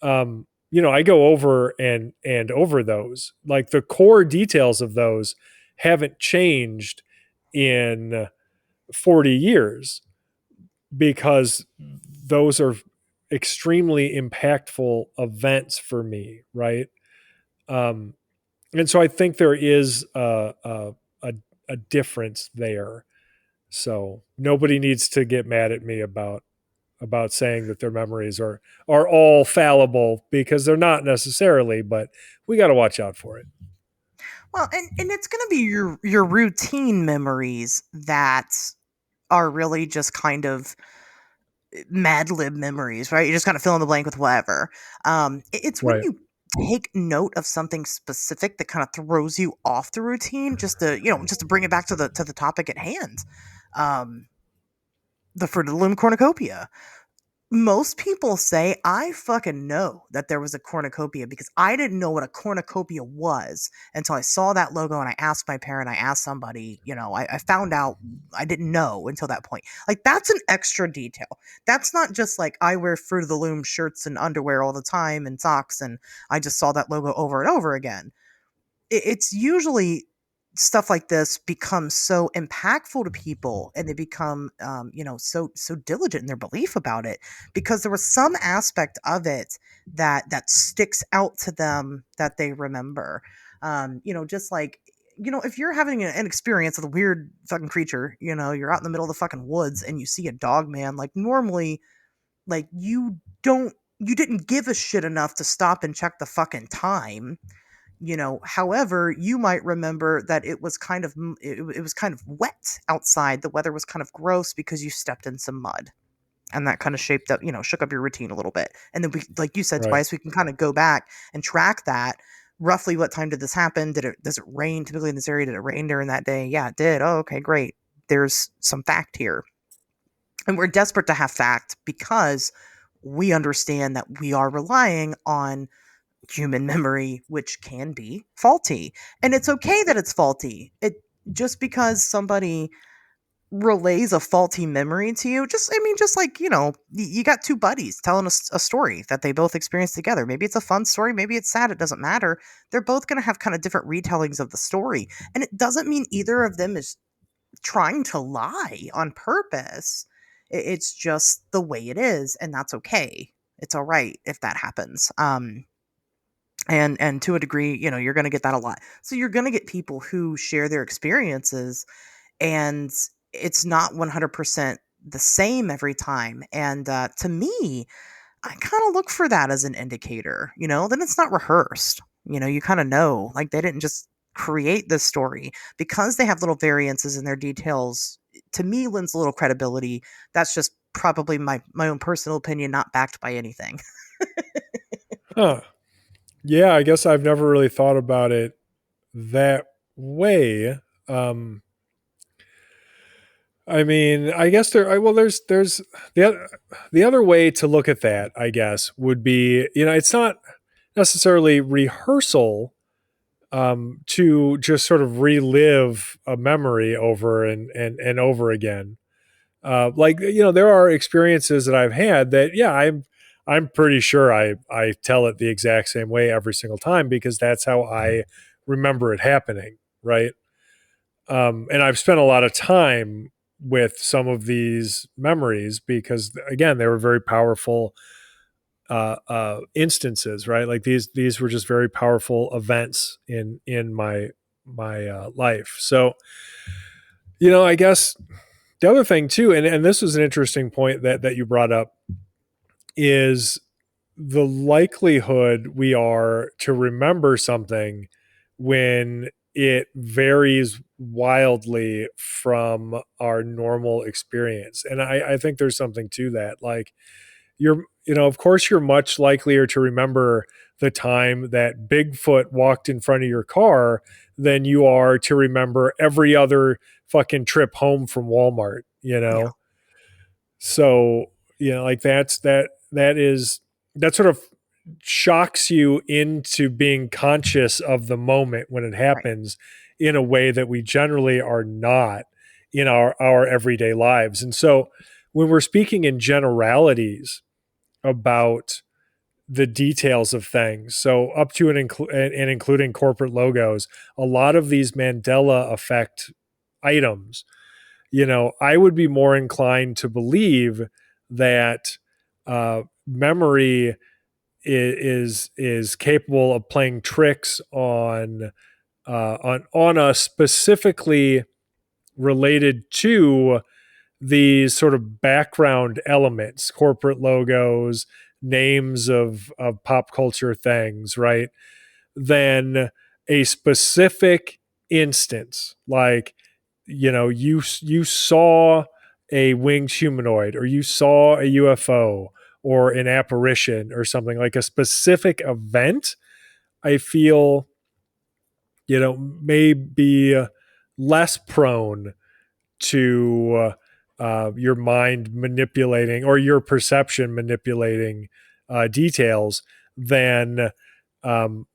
I go over and over those. Like the core details of those haven't changed in 40 years because those are extremely impactful events for me, right? Um, and so I think there is a difference there. So nobody needs to get mad at me about saying that their memories are all fallible, because they're not necessarily, but we got to watch out for it. Well, and it's going to be your routine memories that are really just kind of Mad Lib memories, right? You just kind of fill in the blank with whatever. It's when Right. you take note of something specific that kind of throws you off the routine, just to bring it back to the topic at hand. Um, the Fruit of the Loom cornucopia. most people say I fucking know that there was a cornucopia because I didn't know what a cornucopia was until I saw that logo and I asked my parent, I asked somebody, I found out I didn't know until that point. Like, that's an extra detail. That's not just like I wear Fruit of the Loom shirts and underwear all the time and socks and I just saw that logo over and over again. It's usually stuff like this becomes so impactful to people and they become so diligent in their belief about it because there was some aspect of it that sticks out to them that they remember. Just like, if you're having an experience with a weird fucking creature, you're out in the middle of the fucking woods and you see a dog man, like, normally, like, you didn't give a shit enough to stop and check the fucking time. However, you might remember that it was kind of it was kind of wet outside. The weather was kind of gross because you stepped in some mud, and that kind of shaped up, shook up your routine a little bit. And then we, like you said, Right. Tobias, we can kind of go back and track that. Roughly, what time did this happen? Does it rain typically in this area? Did it rain during that day? Yeah, it did. Oh, okay, great. There's some fact here, and we're desperate to have fact because we understand that we are relying on human memory, which can be faulty. And it's okay that it's faulty. It just because somebody relays a faulty memory to you, just like, you got two buddies telling a story that they both experienced together. Maybe it's a fun story, maybe it's sad, it doesn't matter. They're both going to have kind of different retellings of the story. And it doesn't mean either of them is trying to lie on purpose. It's just the way it is, and that's okay. It's all right if that happens. And to a degree, you're going to get that a lot. So you're going to get people who share their experiences, and it's not 100% the same every time. And to me, I kind of look for that as an indicator. Then it's not rehearsed. You kind of know, like, they didn't just create this story because they have little variances in their details. To me, lends a little credibility. That's just probably my own personal opinion, not backed by anything. Huh. Yeah, I guess I've never really thought about it that way. I mean, I guess there's the other way to look at that, I guess, would be, it's not necessarily rehearsal, to just sort of relive a memory over and over again. Like, there are experiences that I've had that, yeah, I'm pretty sure I tell it the exact same way every single time because that's how I remember it happening, right? And I've spent a lot of time with some of these memories because, again, they were very powerful instances, right? Like, these were just very powerful events in my life. So, I guess the other thing too, and this was an interesting point that you brought up, is the likelihood we are to remember something when it varies wildly from our normal experience. And I think there's something to that. Like, of course, you're much likelier to remember the time that Bigfoot walked in front of your car than you are to remember every other fucking trip home from Walmart, Yeah. So, like, that sort of shocks you into being conscious of the moment when it Right. happens in a way that we generally are not in our everyday lives. And so when we're speaking in generalities about the details of things, so up to and including corporate logos, a lot of these Mandela Effect items, I would be more inclined to believe that memory is capable of playing tricks on us, specifically related to these sort of background elements, corporate logos, names of pop culture things, right? Than a specific instance, like, you saw a winged humanoid, or you saw a UFO, or an apparition, or something like a specific event. I feel, may be less prone to your mind manipulating or your perception manipulating details than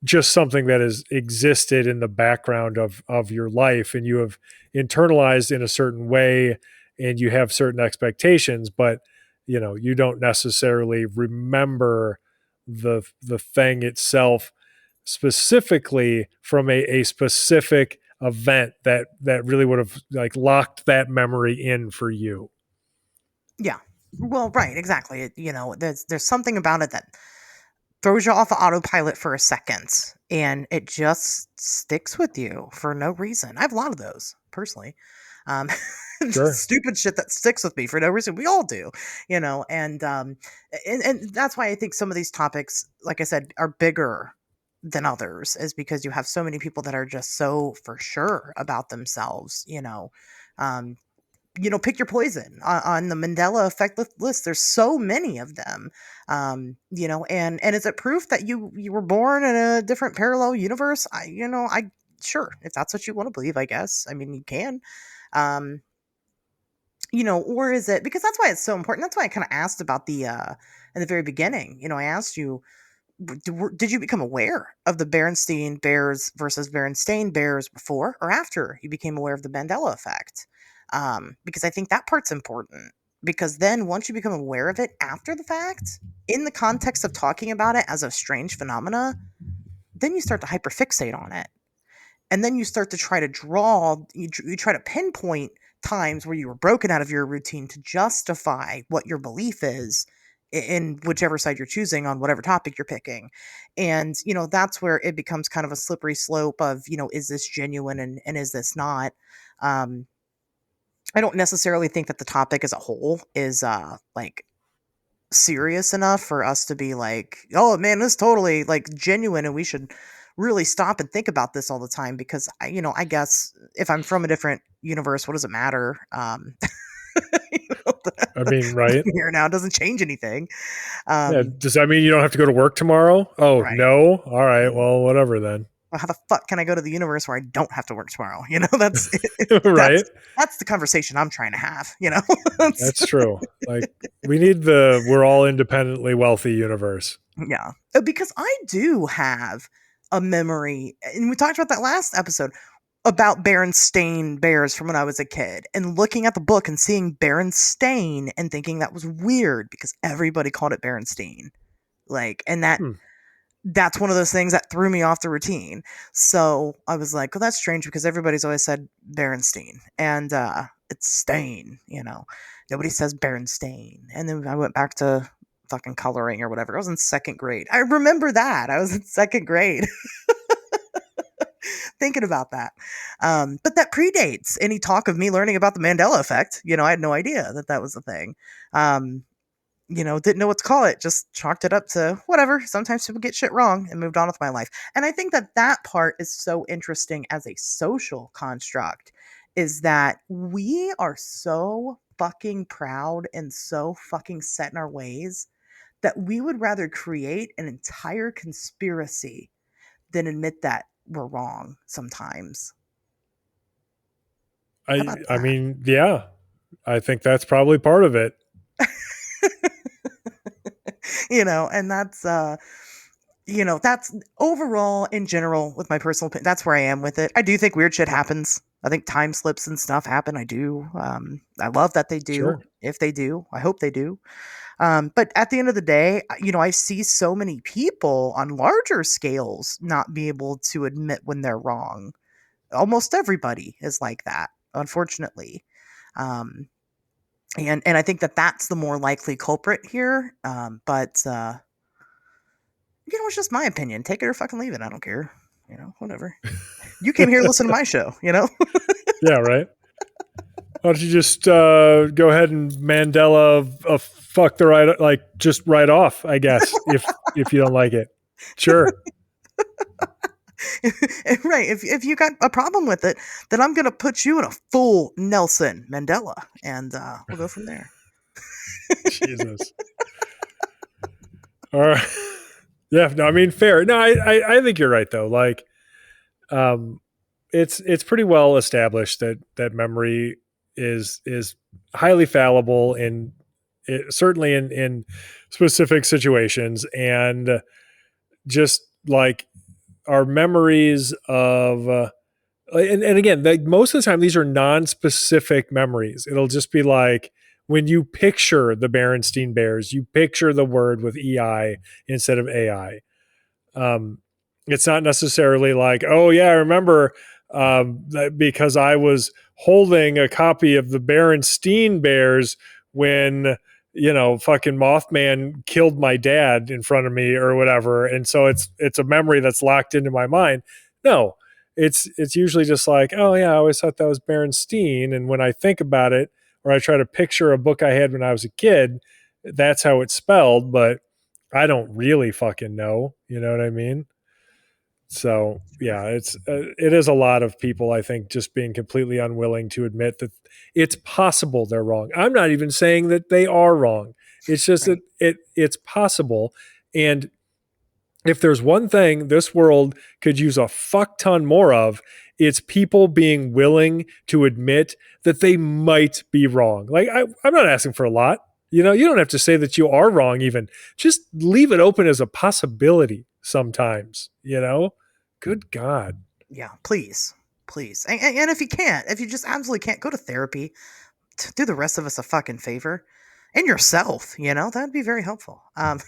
just something that has existed in the background of your life, and you have internalized in a certain way, and you have certain expectations, but you don't necessarily remember the thing itself specifically from a specific event that really would have like locked that memory in for you. Yeah. Well, right, exactly. There's something about it that throws you off of autopilot for a second, and it just sticks with you for no reason. I have a lot of those personally. Um, Sure. Stupid shit that sticks with me for no reason. We all do, and that's why I think some of these topics, like I said, are bigger than others, is because you have so many people that are just so for sure about themselves. Um, pick your poison on the Mandela Effect list. There's so many of them, and is it proof that you were born in a different parallel universe? I sure, if that's what you want to believe, I guess. I mean, you can, um, or is it because that's why it's so important? That's why I kind of asked about the in the very beginning. I asked you, did you become aware of the Berenstain Bears versus Berenstain Bears before or after you became aware of the Mandela Effect? Because I think that part's important. Because then once you become aware of it after the fact, in the context of talking about it as a strange phenomena, then you start to hyperfixate on it. And then you start to try to you try to pinpoint times where you were broken out of your routine to justify what your belief is in whichever side you're choosing on whatever topic you're picking. And, that's where it becomes kind of a slippery slope of, is this genuine and is this not? Um, I don't necessarily think that the topic as a whole is like serious enough for us to be like, oh man, this is totally like genuine and we should really stop and think about this all the time, because I guess if I'm from a different universe, what does it matter? I mean, right. Here now doesn't change anything. Yeah. Does that mean you don't have to go to work tomorrow? Oh, Right. no. All right. Well, whatever then. Well, how the fuck can I go to the universe where I don't have to work tomorrow? That's Right. that's the conversation I'm trying to have. That's true. Like we need we're all independently wealthy universe. Yeah, because I do have a memory, and we talked about that last episode about Berenstain Bears from when I was a kid, and looking at the book and seeing Berenstain and thinking that was weird because everybody called it Berenstain, and that's one of those things that threw me off the routine. So I was like, well, that's strange because everybody's always said Berenstain, and it's Stain, nobody says Berenstain. And then I went back to fucking coloring or whatever. I was in second grade. I remember that. I was in second grade. Thinking about that. But that predates any talk of me learning about the Mandela Effect. I had no idea that was a thing. Didn't know what to call it. Just chalked it up to whatever. Sometimes people get shit wrong and moved on with my life. And I think that part is so interesting as a social construct, is that we are so fucking proud and so fucking set in our ways that we would rather create an entire conspiracy than admit that we're wrong sometimes. I mean, yeah, I think that's probably part of it. And that's overall in general with my personal opinion. That's where I am with it. I do think weird shit happens. I think time slips and stuff happen. I do. I love that they do. Sure. If they do, I hope they do. But at the end of the day, I see so many people on larger scales not be able to admit when they're wrong. Almost everybody is like that, unfortunately. And I think that's the more likely culprit here. But it's just my opinion. Take it or fucking leave it. I don't care. Whatever. You came here to listen to my show, Yeah, right. Why don't you just go ahead and Mandela fuck the right, like just right off, I guess, if you don't like it. Sure. Right. If you got a problem with it, then I'm going to put you in a full Nelson Mandela, and we'll go from there. Jesus. All right. Yeah. No, I mean, fair. No, I think you're right though. Like, it's pretty well established that memory is highly fallible in certainly in specific situations, and just like our memories of and again, most of the time these are non-specific memories. It'll just be like when you picture the Berenstain Bears, you picture the word with EI instead of AI. It's not necessarily like, oh yeah, I remember that because I was holding a copy of the Berenstain Bears when fucking Mothman killed my dad in front of me or whatever, and so it's a memory that's locked into my mind. No, it's usually just like, oh yeah, I always thought that was Berenstain, and when I think about it or I try to picture a book I had when I was a kid, that's how it's spelled, but I don't really fucking know. You know what I mean? So yeah, it is a lot of people, I think, just being completely unwilling to admit that it's possible they're wrong. I'm not even saying that they are wrong. It's just Right. that it's possible. And if there's one thing this world could use a fuck ton more of, it's people being willing to admit that they might be wrong. Like I'm not asking for a lot. You don't have to say that you are wrong even. Just leave it open as a possibility sometimes, Good God. Yeah, please. And if you can't, if you just absolutely can't, go to therapy. Do the rest of us a fucking favor. And yourself, that'd be very helpful. I'm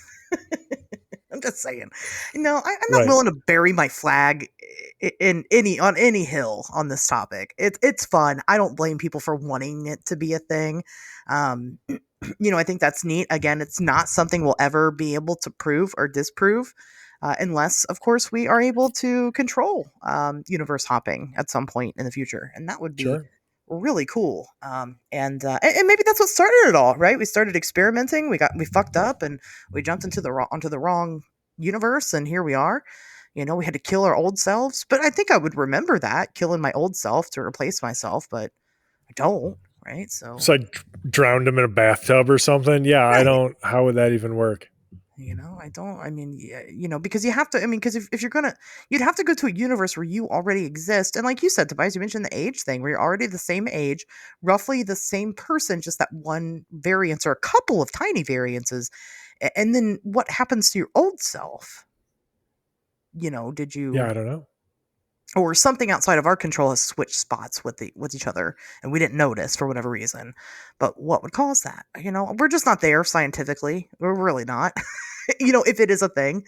just saying. I'm not Right. willing to bury my flag on any hill on this topic. It's fun. I don't blame people for wanting it to be a thing. I think that's neat. Again, it's not something we'll ever be able to prove or disprove. Unless, of course, we are able to control universe hopping at some point in the future, and that would be Sure. really cool. And maybe that's what started it all, right? We started experimenting. We fucked up, and we jumped onto the wrong universe, and here we are. We had to kill our old selves, but I think I would remember that, killing my old self to replace myself, but I don't, right? So, So I drowned him in a bathtub or something. Yeah, I right. don't. How would that even work? I don't, I mean, yeah, because you have to, I mean, because if you're gonna, you'd have to go to a universe where you already exist. And like you said, Tobias, you mentioned the age thing, where you're already the same age, roughly the same person, just that one variance or a couple of tiny variances. And then what happens to your old self? Did Yeah, you, I don't know. or something outside of our control has switched spots with each other and we didn't notice for whatever reason? But what would cause that? We're just not there scientifically. We're really not. If it is a thing.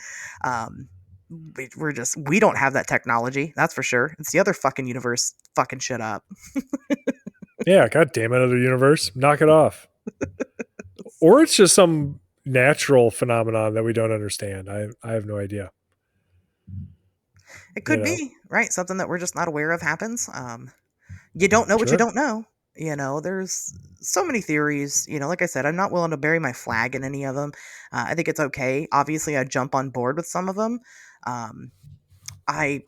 We don't have that technology, that's for sure. It's the other fucking universe fucking shit up. Yeah, god damn it, other universe. Knock it off. Or it's just some natural phenomenon that we don't understand. I have no idea. It could be, right? Something that we're just not aware of happens. You don't know what you Sure. don't know. There's so many theories. Like I said, I'm not willing to bury my flag in any of them. I think it's okay. Obviously, I jump on board with some of them. I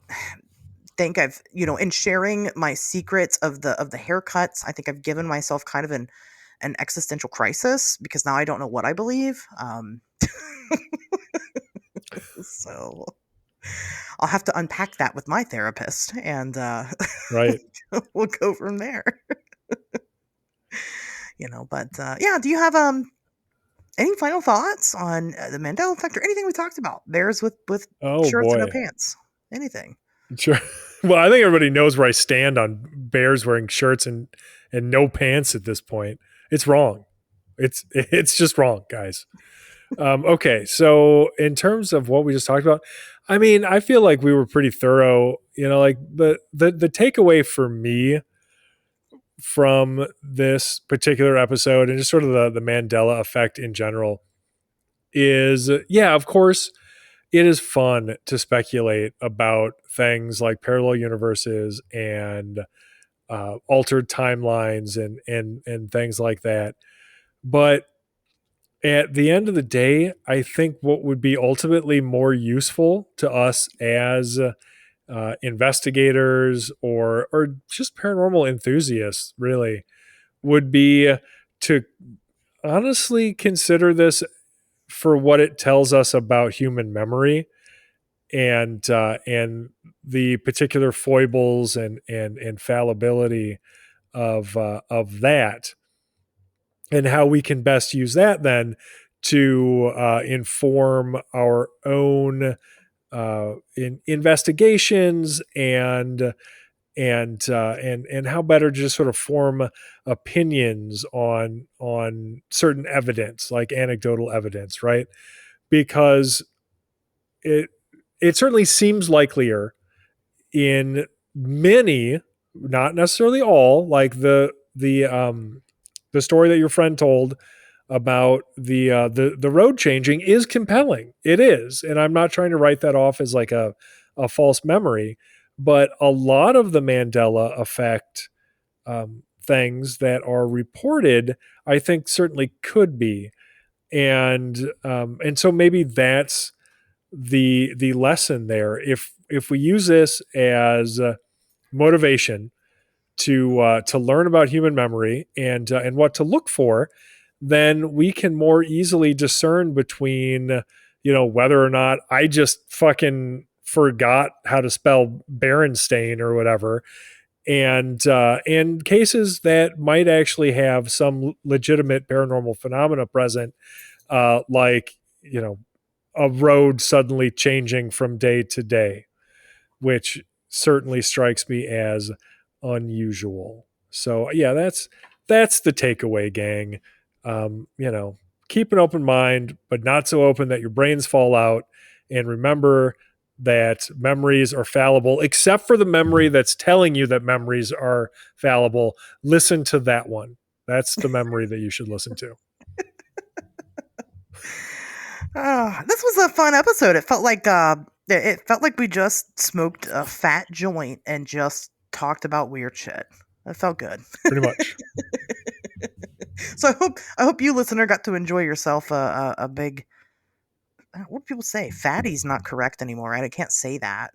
think I've, in sharing my secrets of the haircuts, I think I've given myself kind of an existential crisis because now I don't know what I believe. So I'll have to unpack that with my therapist, and Right. we'll go from there. But yeah, do you have any final thoughts on the Mandela Effect or anything we talked about? Bears with Oh shirts and no boy. pants. Anything? Sure. Well, I think everybody knows where I stand on bears wearing shirts and no pants at this point. It's wrong. It's just wrong, guys. Okay, so in terms of what we just talked about, I mean, I feel like we were pretty thorough. Like the takeaway for me from this particular episode and just sort of the Mandela effect in general is, yeah, of course, it is fun to speculate about things like parallel universes and altered timelines and things like that. But at the end of the day, I think what would be ultimately more useful to us as investigators or just paranormal enthusiasts, really, would be to honestly consider this for what it tells us about human memory and the particular foibles and fallibility of that, and how we can best use that then to inform our own investigations and how better to just sort of form opinions on certain evidence, like anecdotal evidence, right? Because it certainly seems likelier in many, not necessarily all, like the story that your friend told about the road changing is compelling. It is, and I'm not trying to write that off as like a false memory, but a lot of the Mandela effect things that are reported, I think certainly could be, and so maybe that's the lesson there. If we use this as motivation to learn about human memory and what to look for, then we can more easily discern between, whether or not I just fucking forgot how to spell Berenstain or whatever, and cases that might actually have some legitimate paranormal phenomena present, like a road suddenly changing from day to day, which certainly strikes me as unusual. So yeah, that's the takeaway, gang. Keep an open mind, but not so open that your brains fall out. And remember that memories are fallible, except for the memory that's telling you that memories are fallible. Listen to that one. That's the memory that you should listen to. This was a fun episode. It felt like we just smoked a fat joint and just talked about weird shit. It felt good. Pretty much. So I hope you, listener, got to enjoy yourself a big. What do people say? Fatty's not correct anymore, right? I can't say that.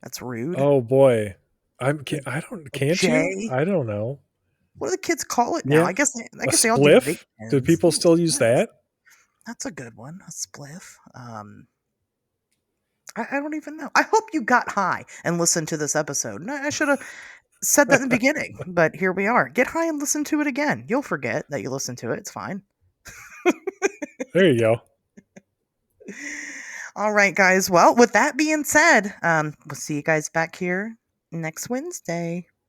That's rude. Oh boy, can't Jay? you? I don't know. What do the kids call it now? Yeah. I guess they all spliff? do. Do people still use that? That's a good one. A spliff. I don't even know. I hope you got high and listened to this episode. I should have said that in the beginning, but here we are. Get high and listen to it again. You'll forget that you listened to it. It's fine. There you go. All right, guys. Well, with that being said, we'll see you guys back here next Wednesday.